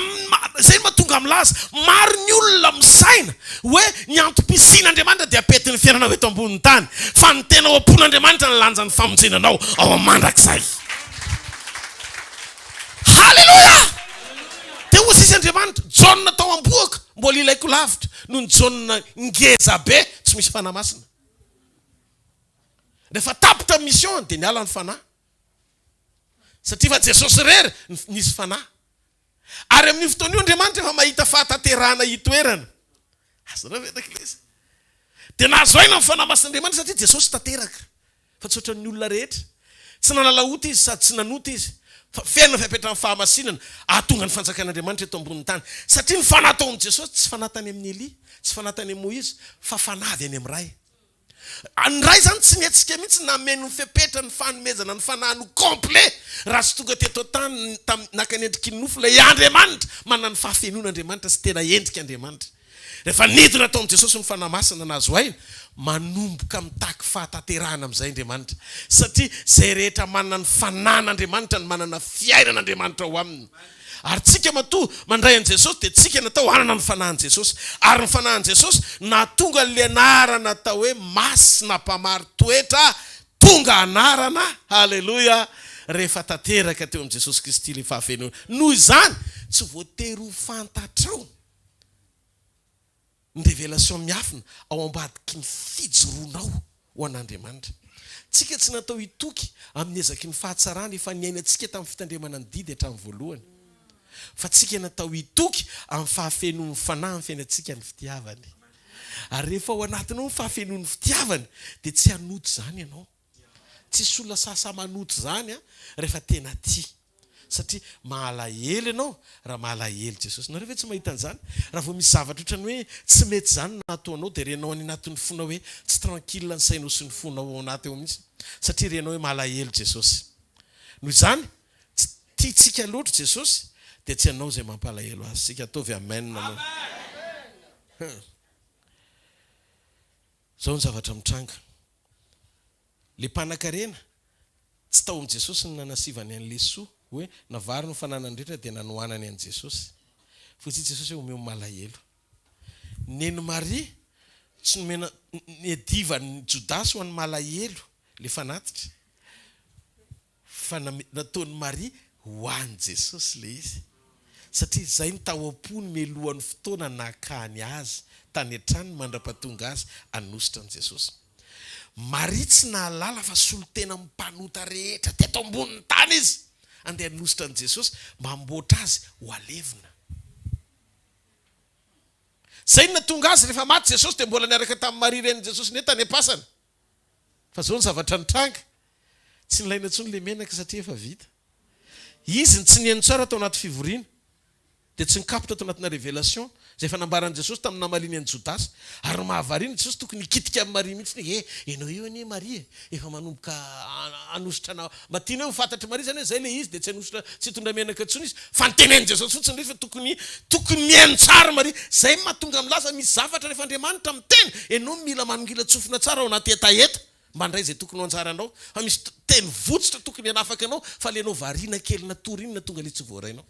Speaker 1: izay mahatonga milaza maro ny olona misaina hoe ny antom-pisian'Andriamanitra dia apety ny fiainanao eto ambonin'ny tany, fa ny tena ho ampon'Andriamanitra ny lanjan'ny famonjenanao ao amandrakizay. Halleluja! Dia hozy izy Andriamanitra Jauna tao amboaka mbola ilaiko lavitra noho ny Jauna ngeza be tsy misy fanamasina. Rehefa tapitra mission dia niala ny fanahy. satria fa Jesosy rery nisy fanahy. Ary amin'ny fotoana io Andriamanitra efa mahita fahataterahana hitoerana. Azonao ve taklesa? Dia nahazo aina amin'ny fanahy masin'Andriamanitra satria Jesosy tanteraka. Fa tsy ohatran'ny olona rehetra. Tsy nanalaota izy sady tsy nanota izy. Fa fiainana fiapetrana fahamasinana ahatonga ny fanjakan'Andriamanitra eto ambonin'ny tany. Satria ny fanahy taon'i Jesosy tsy fanahy tany amin'ny Elia, tsy fanahy tany amin'ny Moïse, fa fanahy avy any amin'ny ray. Ny ray zany tsy miantsika mihitsy nameno ny fiapetrana ny fanomezana ny fanahiny complet raha sy tonga teto tany naka ny endriky ny nofo ilay Andriamanitra manana ny fahafenon'Andriamanitra sy tena endrika Andriamanitra. Rehefa nidina tao amin'ny Jesosy ny fanahy masina nahazo aina, manomboka mitaky fahataterahana amin'izay Andriamanitra. Satria zay rehetra manana ny fanan'Andriamanitra ny manana fiainan'Andriamanitra ao aminy. Ary tsika matoa mandray an' Jesosy dia tsika natao hanana ny fanahan' Jesosy. Ary ny fanahan' Jesosy nahatonga le anarana atao hoe masina mpamary toetra, tonga anarana, haleloia, rehefa tanteraka teo amin'i Jesosy Kristy le fahafenona. Noho izany tsy voatery ho fantatrao ny révélation miafina ao ambadiky ny fijoroanao ho an'Andriamanitra. Tsika tsy natao hitoky amin'ny ezaky ny fahatsarana efa niainantsika tamin'ny fitandremana ny didy hatramin'ny voalohany. Fa tsika natao hitoky amin'ny fahafenon'ny fanahy ny fiainantsika ny fitiavany. Ary rehefa ao anatinao ny fahafenon'ny fitiavany dia tsy hanoto zany ianao. Tsy olona sasa manoto zany rehefa tena tia. Satria mahalahelo ianao raha mahalahelo Jesosy. Nareo ve tsy mahita an'izany? Raha vao misy zavatra ohatrany hoe tsy mety zany nataonao dia renao any anatin'ny fonao hoe tsy tranquille ny sainao sy ny fonao ao anaty ao mihitsy. Satria renao hoe mahalahelo Jesosy. Noho izany tsy tiantsika loatra Jesosy dia tsy ianao izay mampalahelo azy. Sika ataovy amen moa. Zao ny zavatra mitranga. Le mpanan-karena tsy tao amin'i Jesosy ny nanasivany an'le soa hoe navary ny fananany rehetra dia nanohanany an'i Jesosy. Fotsy Jesosy hoe omeo malahelo. Neny Maria tsy nomena niadivany Jodasy ho an'ny malahelo le fanatitra. Fa nataony Maria ho an'i Jesosy le izy. Satria zay ny taoam-pony melohan'ny fotoana nakany azy tany an-trany mandra-pahatonga azy anositra an'i Jesosy. Maria tsy nahalala fa solotena mpanota rehetra teto ambonin'ny tany izy andeha anositra an'i Jesosy mba hamboatra azy ho alevina. Zay natonga azy rehefa maty Jesosy dia mbola niaraka tamin'ny Maria ren'i Jesosy ne tany am-pasana. Fa zao ny zavatra nitranga. Tsy nilaina intsony le menaka satria efa vita. Izy tsy nihaino tsara tao anaty fivoriana dia tsy nikapotra tao anatina révélation zay fanambaran'i Jesosy tamin'ny namaliny an'i Jodasy. Ary mahavariana Jesosy tokony hikitika amin'ny Maria mihitsy enao io anie Maria efa manomboka anositra anao. Mba tiana hoe fantatry Maria zany hoe zay le izy dia tsy anositra tsy hitondra menaka intsony izy fa nitenen'i Jesosy fotsiny rehefa tokony mihaino tsara Maria. Zay mahatonga milaza misy zavatra rehefa Andriamanitra miteny enao mila manongila tsofina tsara ao anaty etaeta mba ndray zay tokony ho anjaranao. Fa misy teny votsitra tokony hanafaka anao fa le anao variana kely natory iny natonga le tsy voarainao.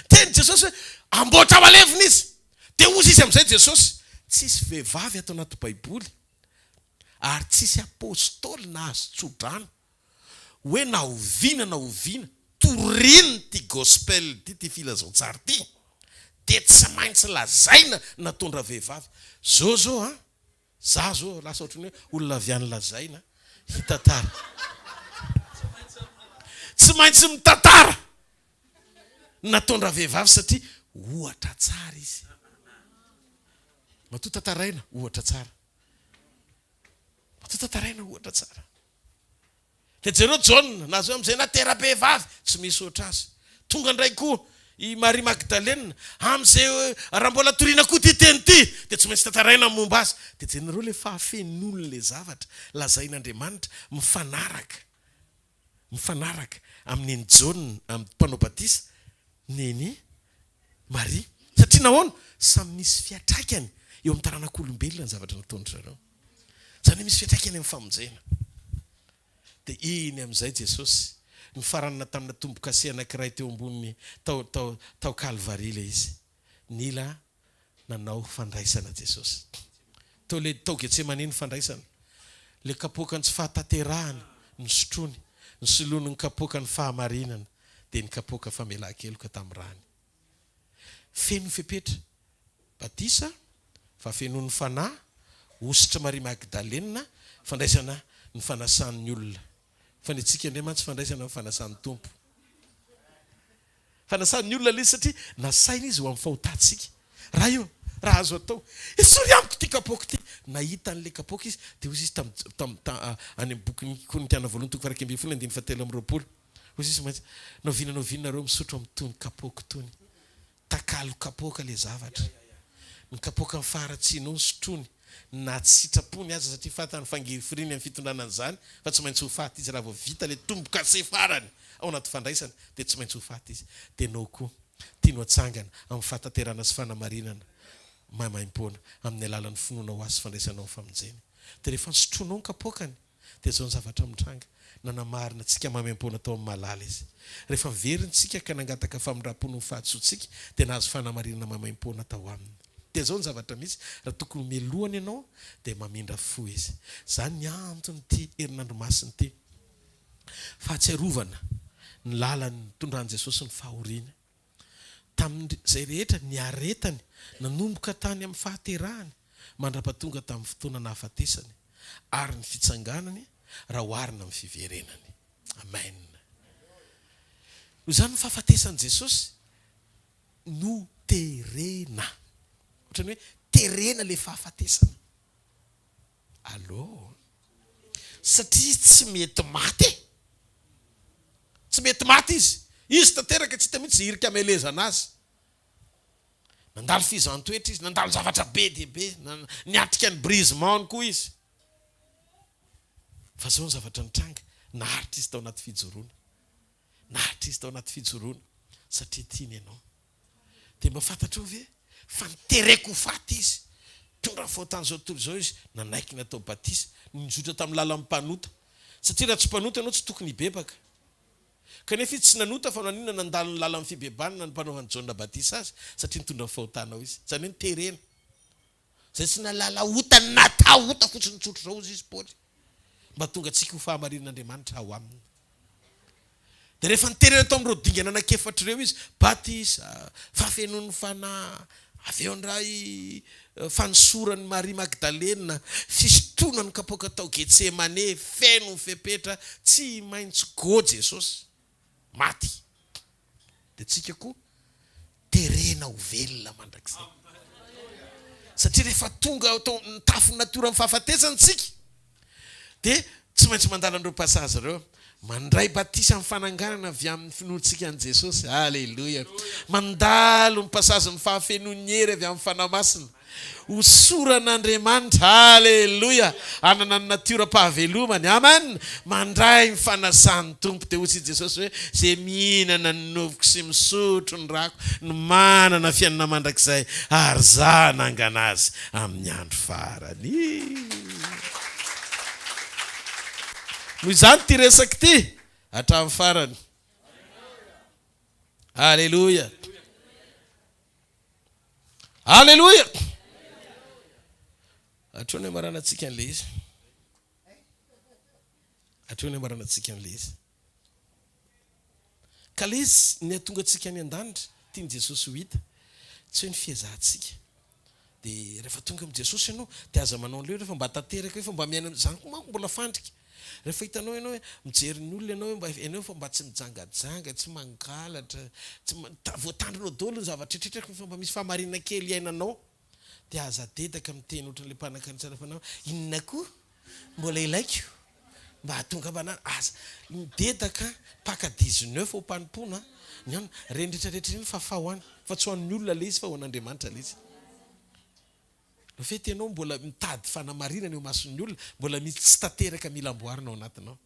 Speaker 1: Teny Jesosy hoe amboatra ho alevina izy. Dia ozy izy amin'izay Jesosy tsisy vehivavy ato anaty Baiboly ary tsisy apôstôly na azo tsodrano hoe na oviana torino ty gospel ty filazantsara ty dia tsy maintsy lazaina natondra vehivavy. Zao za zao lasa ohatrany hoe olona aviany lazaina hitantara. Tsy maintsy mitantara natondra vehivavy satria ohatra tsara izy. Matoa tantaraina ohatra tsara. Matoa tantaraina ohatra tsara. Dia jereo John nazo amin'izay natera-behivavy tsy misy ohatra azy. Tonga indray koa i Maria Magdalena amin'izay raha mbola toriana koa ty teny ty dia tsy maintsy tantaraina momba azy. Dia jereo le fahafenon'olona le zavatra lazain'Andriamanitra mifanaraka amin'ny John amin'ny mpanao batisa neny Maria. Satria nahoana samy misy fiatraikany eo amin'ny taranak'olombelona ny zavatra nataony zareo. Zany misy fiatraikany amin'ny famonjena. Dia iny amin'izay Jesosy ny farany tamina tombo-kase anankiray teo amboniny tao Kalvari le izy. Nila nanao fandraisana Jesosy. Tao Getsemane ny fandraisana. Le kapoaka ny tsy fahataterahana ny sotrony, ny solony ny kapoaka ny fahamarinana dia ny kapoaka famelan-keloka tamin'ny rany. Feno fepetra batisa fa fenon'ny fanahy ositra Maria Magdalena fandraisana ny fanasan'ny olona. Fa ny tsika Andriamanitra fandraisana ny fanasan'ny Tompo. Fanasan'ny olona ilay satria nasaina izy ho amin'ny fahotantsika. Raha io, raha azo atao. Esory amiko ty kapoaka ty. Nahita an'ilay kapoaka izy dia hozy izy any amin'ny bokin'ny Korintiana voalohany toko farak'y 7:7. Hozy izy maintsy naovinana nareo misotro amin'ny kapoaka tony. Takalo kapoaka le zavatra. Ny kapoaka amin'ny faharatsianao ny sotrony. Na tsy sitrapony aza satria fatany fangirifiriny amin'ny fitondrana an'izany fa tsy maintsy ho faty izy raha vao vita le tombo-kase farany ao anaty fandraisana dia tsy maintsy ho faty izy. Dia nao koa tiano atsangana amin'ny fataterana sy fanamarinana maimaim-poana amin'ny alalan'ny finoana ho azy fandraisanao famonjeny. Dia rehefa nisotronao ny kapoakany dia zao ny zavatra mitranga nanamarina tsika maimaim-poana tao amin'ny malala izy. Rehefa veryntsika ka nangataka famindram-pony ny fahatsotsika dia nahazo fanamarinana maimaim-poana tao aminy. Dia zao ny zavatra misy raha tokony melohany ianao dia mamindra fo izy. Zany ny antony ty herinandro masiny ty. Fahatsiarovana ny lalan'ny tondran'i Jesosy ny fahoriana. Tamin'izay rehetra ny aretany nanomboka tany amin'ny fahaterahany mandrapatonga tamin'ny fotoana nahafatesany ary ny fitsanganany raha oharina amin'ny fiverenany. Amen. Izany ny fahafatesan'i Jesosy no terena. Ohatrany hoe terena le fahafatesana. Allô? Satria tsy mety maty. Tsy mety maty izy. Izy tanteraka tsy hita mihitsy irika amelezana azy. Nandalo fizantoetra izy, nandalo zavatra be dia be, niatrika ny brisement koa izy. Fa zao ny zavatra nitranga, naharitra izy tao anaty fijoroana. Naharitra izy tao anaty fijoroana satria tiany ianao. Dia mba fantatrao ve? Fa nitereko ho faty izy. Tonga fahotany zao tontolo zao izy, nanaiky natao batisa, nizotra tamin'ny lalan'ny mpanota. Satria raha tsy mpanota ianao tsy tokony hibebaka. Kanefa izy tsy nanota fa nanina nandalo ny lalan'ny fibebanana ny mpanaovan'i Jaona Batisa azy satria nitondra ny fahotanao izy. Zany hoe niterena. Zay tsy nalala ota natao ota fotsiny tsotro zao izy Paoly. Mba tonga tsika ho fahamarinan'Andriamanitra ao aminy. Dia rehefa niterena tao amin'ireo dingana anankiefatra ireo izy, batisa, fafenon'ny fanahy, avy eo indray fanosorany Maria Magdalena, fisotrona ny kapoaka tao Getsemane, feno ny fepetra, tsy maintsy go Jesosy. Maty. Dia tsika koa terena ho velona mandrakizay. Satria rehefa tonga tao nitafy natiora amin'ny fahafatesany tsika dia tsy maintsy mandala an'ireo pasazy ireo. Mandray batisa amin'ny fananganana avy amin'ny finoantsika an'i Jesosy. Alleluia. Mandalo ny pasazy ny fahafenon'ny hery avy amin'ny fanahy masina. Hosoran'Andriamanitra. Alleluia. Anana ny natiora-pahavelomany. Amen. Mandray ny fanasan'ny tompo. Dia hoy Jesosy hoe zay mihinana ny novoko sy misotro ny rako no manana fiainana mandrakizay ary za nangana azy amin'ny andro farany. Noho izany ty resaky ty hatramin'ny farany. Alleluia. Alleluia. Atrony amaranantsika an'le izy. Atrony amaranantsika an'le izy. Ka le izy ny atonga antsika any an-danitra tiany Jesosy ho hita tsy hoe ny fiezahantsika. Dia rehefa tonga amin'i Jesosy ianao dia aza manao an'ileo rehefa mba tanteraka hoe fa mba miaina zany koa manko mbola fandrika. Rehefa hitanao ianao hoe mijery ny olona ianao mba ianao fa mba tsy mijangajanga, tsy mangalatra, tsy voatandrinao daholo ny zavatretrretra fa mba misy fahamarinana kely iainanao. Dia aza dedaka miteny ohatran'ilay mpananka ny tsara fanao, inona koa mbola ilaiko mba hatonga banana aza midedaka paka 19 ho mpanompoana ny ano rendretraretra iny fa fahoany fa tsy ho an'ny olona le izy fa ho an'Andriamanitra le izy. Fety ianao mbola mitady fanamarinana eo mason'ny olona, mbola misy tsy tanteraka mila amboarina ao anatinao.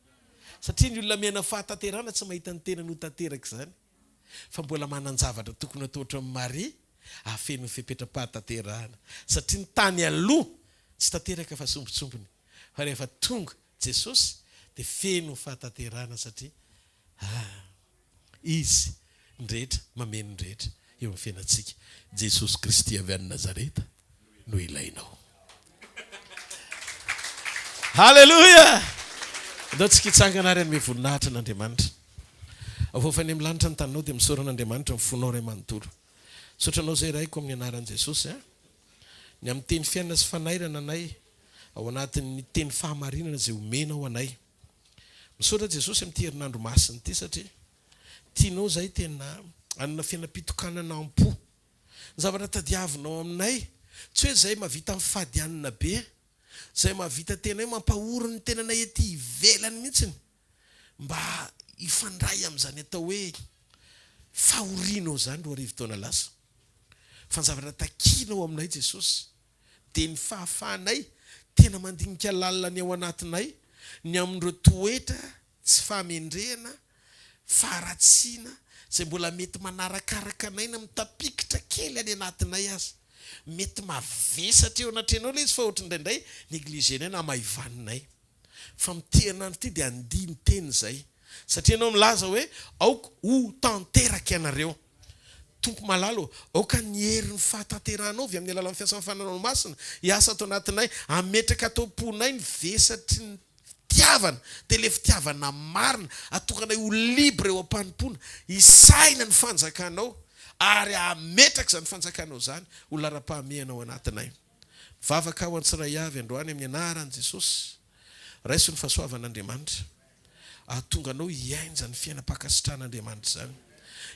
Speaker 1: Satria ny olona miaina fahatanterana tsy mahita ny tena no tanteraka izany. Fa mbola manan-javatra tokony atao ohatran'ny Maria ahafeno ny fepetra-pahatanterahana. Satria ny tany aloha tsy tanteraka fa sombitsombony. Fa rehefa tonga Jesosy dia feno ny fahatanterahana satria izy ndrehetra mameno ndrehetra eo amin'ny fiainantsika. Jesosy Kristy avy any Nazareta no ilainao. Halleluja. Ndao tsika hitsangana ary amin'ny voninahitra n'Andriamanitra. Avofany amin'ny lanitra ny taninao dia misaoran'Andriamanitra ny fonao iray manontolo. Sotranao zay raiko amin'ny anaran'i Jesosy. ny amin'ny teny fiainana sy fanairana anay ao anatin'ny teny fahamarinana izay omena ao anay. Misaotra Jesosy amin'ity herinandro masina ity satria tianao izay tena anana fiainam-pitokanana am-po. Ny zavatra tadiavinao aminay tsy hoe izay mahavita mifady anina be, izay mahavita tena hoe mampahoriny ny tenanay ety ivelany mihitsiny mba ifandray amin'izany atao hoe fahorianao izany ro arivo-taona lasa. Fa ny zavatra takinao aminay Jesosy dia ny fahafahanay tena mandinika lalina ny ao anatinay ny amin'ireo toetra tsy fahamendrehana, faharatsiana izay mbola mety manarakaraka anay na mitapikitra kely any anatinay azy. Mety mavesatra eo anatrenao ilay izy fa ohatra indraindray negligenay na maivaninay. Fa mitehana ity dia andiny teny izay. Satria anao milaza hoe aoka ho tanteraka ianareo. Tompo malalo, aoka ny herin'ny fahatanteranao avy amin'ny alalan'ny fiasan'ny fananao masina hiasa ato anatinay, ametraka atao am-ponay ny vesatry ny fitiavana, dia ilay fitiavana marina atokanay ho libre eo am-panimpona, hisaina ny fanjakanao ary ametraka izany fanjakanao izany ho lara-pahamehana ao anatinay. Vavaka ho an-tsiray avy androany amin'ny anaran'i Jesosy. Raiso ny fahasoavan'Andriamanitra. Ahatonga anao hiaina izany fiainam-pakasitran'Andriamanitra izany.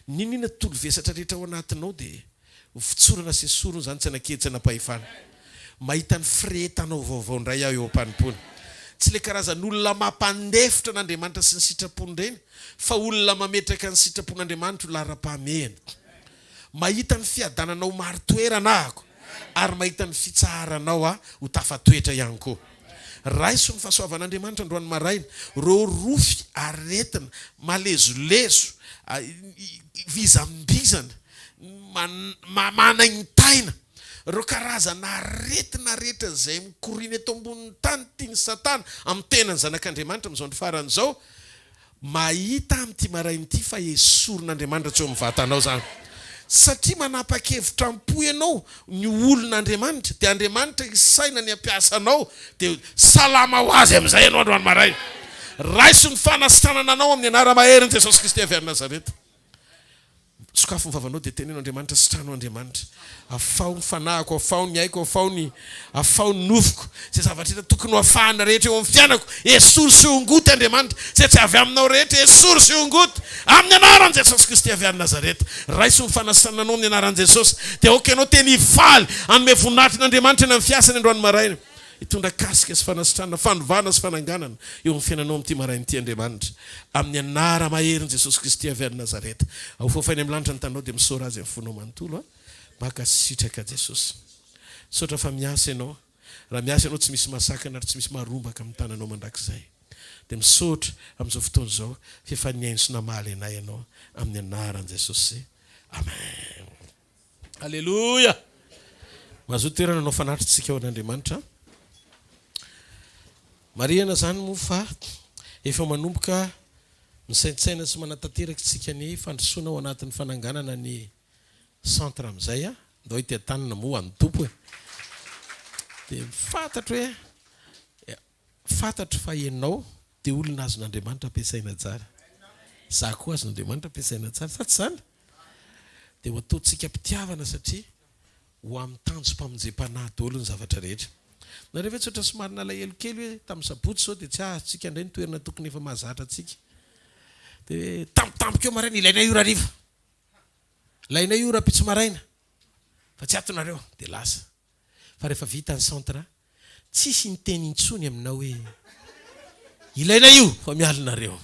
Speaker 1: Ninona tolo vesatra rehetra ao anatinao dia fitsorana sy sorona izany tsy anaketsy anapahefana. Mahita ny firehetanao vaovao indray aho eo am-panimpona. Tsy ilay karazan'olona mampandefitra n'Andriamanitra sy ny sitrapony ireny, fa olona mametraka ny sitrapon'Andriamanitra ho lara-pahamehana. Mahita ny fiadananao maro toerana ahako, ary mahita ny fitsaharanao ho tafatoetra ihany koa. Raiso ny fahasoavan'Andriamanitra androany maraina, reo rofy aretina, malezolezo, vizambizana, manaintaina, reo karazana aretina rehetra izay mikoriny eto ambonin'ny tany tiany Satana amin'ny tenany zanak'Andriamanitra amin'izao ny faran'izao, mahita amin'ity marain'ity fa esorin'Andriamanitra tsy eo amin'ny vatanao izany. Satria manapa-kevitra am-po ianao ny olon'Andriamanitra, dia Andriamanitra isaina ny ampiasanao, dia salama ho azy amin'izay ianao androany maraina. Raiso ny fanasitranana anao amin'ny anara-maherin'i Jesosy Kristy avy any Nazareta. Sokafo ny vavanao dia teneno Andriamanitra, sitrano Andriamanitra. Afao ny fanahiko, afao ny aiko, afao ny nofiko, izay zavatra hita tokony ho afahana rehetra eo amin'ny fiainako, esory sy ongoty Andriamanitra, izay tsy avy aminao rehetra, esory sy ongoty amin'ny anaran'i Jesosy Kristy avy any Nazareta. Raiso ny fanasitranana anao amin'ny anaran'i Jesosy, dia aoka ianao teny hifaly anome voninahitrin'Andriamanitra eny amin'ny fiasany androany maraina. Hitondra kasika sy fanasitrana, fanovana sy fananganana eo amin'ny fiainanao amin'ity marain'ity Andriamanitra, amin'ny anara maherin'i Jesosy Kristy avy any Nazareta. Ao fofainy amin'ny lanitra ny tanao dia misaora azy amin'ny fonao manontolo. Makasitraka Jesosy. Saotra fa miasa ianao. Raha miasa ianao tsy misy masakana ary tsy misy marombaka amin'ny tananao mandrakizay. Dia misaotra amin'izao fotoana izao fa niaino sy namaly anay ianao amin'ny anaran'i Jesosy. Amen. Alleluia. Mazoto toerana anao fanatritsika ao an'Andriamanitra. Mariana zany moa fa efa manomboka misaintsaina sy manatanteraka tsika ny fandrosoana ao anatin'ny fananganana ny centre amin'izay ndao ity tanana moa any tompo. Dia fantatro hoe fantatro fa ianao dia olona azon'Andriamanitra ampiasaina tsara. Za koa azon'Andriamanitra ampiasaina tsara, sa tsy zany? Dia ho ataontsika mpitiavana satria ho amin'ny tanjom-pamonjem-panahy daholo ny zavatra rehetra. Nareo ve tsy ohatra somary nalahelo kely hoe tamin'ny sabotsy zao dia tsy tsika indray ny toerana tokony efa mahazatra antsika. Dia tampotampoka eo maraina, ilaina io rariva, ilaina io rapitso maraina, fa tsy atonareo dia lasa. Fa rehefa vita ny centre, tsisy ny teny intsony aminao hoe ilaina io, fa mialinareo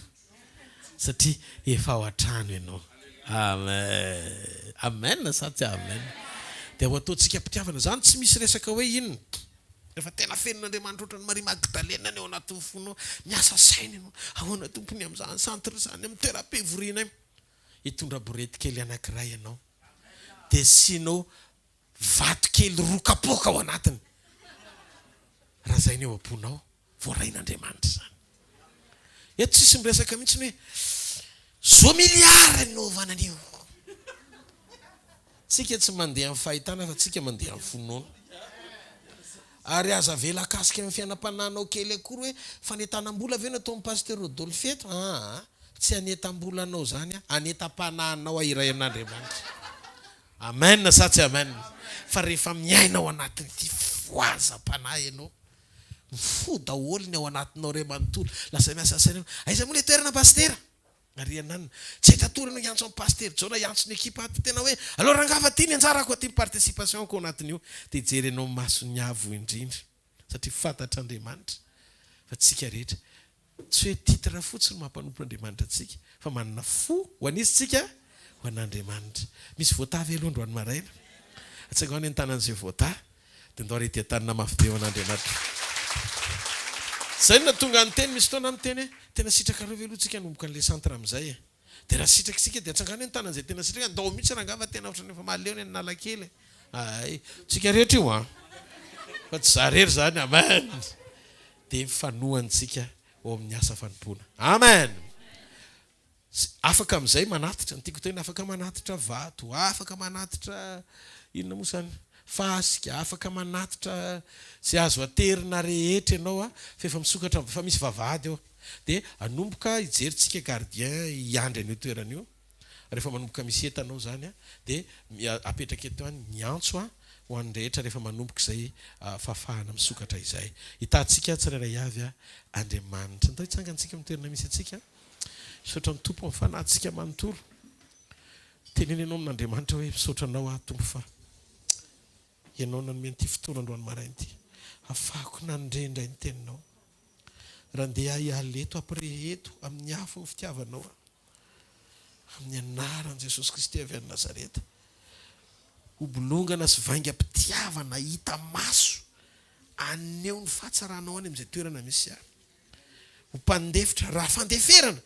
Speaker 1: satria efa ao an-trano ianao. Amen. Amen sa tsy amen. Dia ho ataontsika mpitiavana zany tsy misy resaka hoe inona. Rehefa tena fenin'Andriamanitra ohatran'ny Maria Magdalena eo anatin'ny fonao, miasa saina ianao, ahoana tompony amin'izany centre izany, amin'ny toeram-pivoriana io. Hitondra borety kely anankiray ianao, dia siinao vato kely rokapoka ao anatiny. Raha izay ny eo am-ponao, voarain'Andriamanitra izany. Eto tsisy miresaka mihitsy hoe zao miliara ny naovana an'io. Tsika tsy mandeha amin'ny fahitana fa tsika mandeha amin'ny fonao. Ary aza vela kasika amin'ny fiainam-pananao kely akory hoe fanetanam-bola ve natao amin'ny pasteur Rodolphe eto? Tsy hanetam-bolanao zany, hanetam-pananao ahiray an'Andriamanitra. amen sa tsy amen. Fa rehefa miaina ao anatin'ity foazam-panahy ianao, mifo daholony ao anatinao ray manontolo, lasa miasa saina aiza moa le toerana pastera arianana tsy tatorana iantso amin'ny paster jona iantso ny ekipa aty tena hoe alors rangava ty ny anjarako aty participation ko anatin'io dia jery anao masony avo indrindra satria fantatra Andriamanitra fa tsika rehetra tsy hoe titre fotsiny mampanompo Andriamanitra atsika fa manana fo ho anisy tsika ho an'Andriamanitra. Misy voatavy aloha androany maraina atsaka ho any an-tanan'izay voatavy dia ndao rety an-tanana mafy be ho an'Andriamanitra. Zay na tonga ny teny misy fotoana miteny tena sitraka reo velotsika nomboka an'ilay centre amin'izay dia raha sitraka sika dia atsangany ny tanan'izay tena sitraka ndao mihitsy rangava tena ohatrany efa mahaleo ny Analakely ay tsika rehetra io fa tsy za rery zany amen dia fanohantsika ao amin'ny asa fanompoana amen. Afaka amin'izay manatitra ny tiako tena afaka manatitra vato, afaka manatitra inona moa zany fasika, afaka manatitra zay azo aterina rehetra ianao fa efa misokatra fa misy vavahady ao dia anomboka hijeritsika gardien hiandry an'io toerana io rehefa manomboka misy entanao zany dia apetraka eto any miantso ho an'ny rehetra rehefa manomboka izay fafahana misokatra izay hitantsika tsirairay avy Andriamanitra ndao hitsangantsika amin'ny toerana misy atsika misaotra ny tompo amin'ny fanahintsika manontolo tenenenao amin'Andriamanitra hoe misaotra anao tompo fa ianao nanome nyity fotoana androany maraina ity afahako nandrendra ny teninao raha ndeha hiala eto après eto amin'ny afo ny fitiavanao amin'ny anaran'i Jesosy Kristy avy any Nazareta obolongana sy vaingam-pitiavana hita maso aneo ny fahatsaranao any amin'izay toerana misy ho mpandefitra raha fandeferana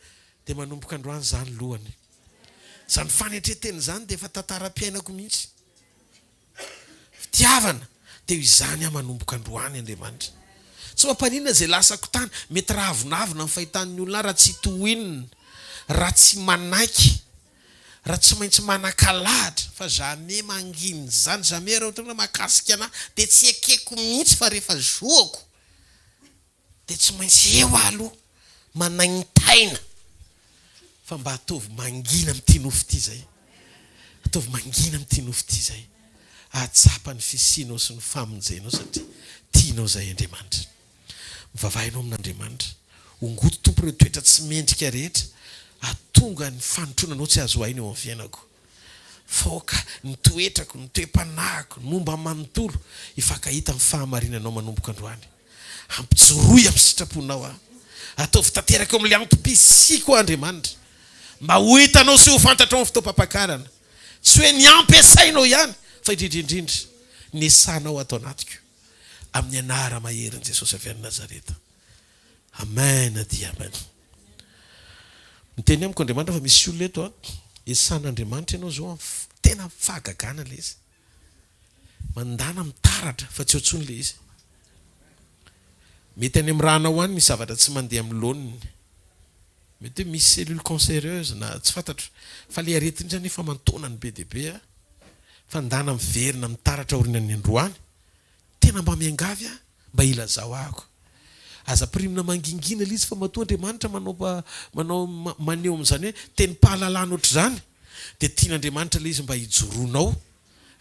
Speaker 1: dia manomboka androany zany lohany zany fanetreteny zany dia efa tantara-piainako mihitsy fitiavana dia izany manomboka androany Andriamanitra tsy mampanina zay lasako tany mety raha avonavina ny fahitan'ny olona raha tsy tohinina raha tsy manaiky raha tsy maintsy manakalahatra fa jamais manginy zany jamais raha ohatra makasika anahy dia tsy ekeko mihitsy fa rehefa zoako dia tsy maintsy eo aloha manaintaina fa mba ataovy mangina amin'ity nofo ity zay ataovy mangina amin'ity nofo ity zay atsapa ny fisianao sy ny famonjenao satria tianao zay Andriamanitra mivavahinao amin'Andriamanitra ongoto tompo ireo toetra tsy mendrika rehetra atonga ny fanotronanao tsy azo hainy eo amin'ny fiainako foka ny toetrako ny toe-panahiko ny momba manontolo ifakahita amin'ny fahamarinanao manomboka androany ampijoroy amin'ny sitraponao ataovy tanteraka eo amin'ilay antom-pisiko Andriamanitra mba ho hitanao sy ho fantatrao amin'ny fotoam-pampakarana tsy hoe ny ampiasainao ihany fa indrindrindrindra ny esanao atao anatiko amin'ny anara maherin'i Jesosy avy any Nazareta amen dia amen. Miteny amiko Andriamanitra fa misy olona eto esan'Andriamanitra ianao zao tena fahagagana le izy mandana mitaratra fa tsy otsony le izy mety any amin'ny rahanao any misy zavatra tsy mandeha amin'ny laoniny mety hoe misy cellule cancéreuse na tsy fantatro fa le aretiny zany efa mantonany be dia be fandana miverina mitaratra orinan'ny androany tena mba miangavy mba ilazao ahako aza primina mangingina le izy fa matoa Andriamanitra manao maneho amin'izany hoe teny pahalalana ohatr' zany dia tian'Andriamanitra le izy mba hijoronao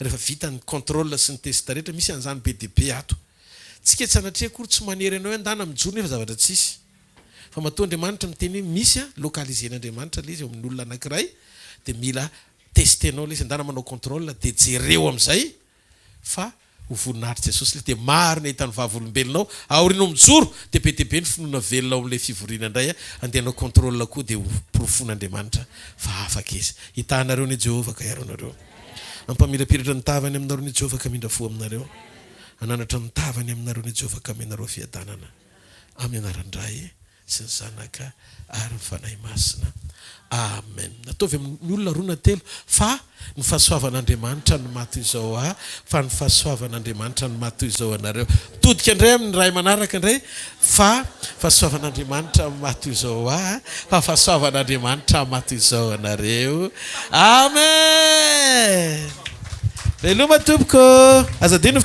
Speaker 1: rehefa vita ny contrôle sy ny testa rehetra misy an'izany be dia be ato tsika tsy anatria akory tsy manery anao hoe andana mijoro nefa zavatra tsisy fa matoa Andriamanitra miteny hoe misy lokalizen'Andriamanitra le izy eo amin'ny olona anankiray dia mila testenao le izy andana manao contrôle dia jereo amin'izay fa ho voninahitry Jesosy le dia maro ny hitan'ny vavolombelonao aorinao mijoro dia be dia be ny finoana velona ao amin'ilay fivoriana indray andehanao contrôle koa dia ho profon'Andriamanitra fa afaka izy hitanareo ny Jehovah ka iaronareo ampamilapiratra ny tavany aminareo ny Jehovah ka mindra fo aminareo ananatra ny tavany aminareo ny Jehovah ka menareo fiadanana amin'ny anaran-dray sy ny zanaka ary ny fanahy masina amen. Nataovy amin'ny olona roa na telo fa ny fahasoavan'Andriamanitra ny mato izao fa ny fahasoavan'Andriamanitra ny mato izao anareo todika indray amin'ny ray manaraka indray fa fahasoavan'Andriamanitra ny mato izao fa fahasoavan'Andriamanitra mato izao anareo amen. Veloma tompoko azadino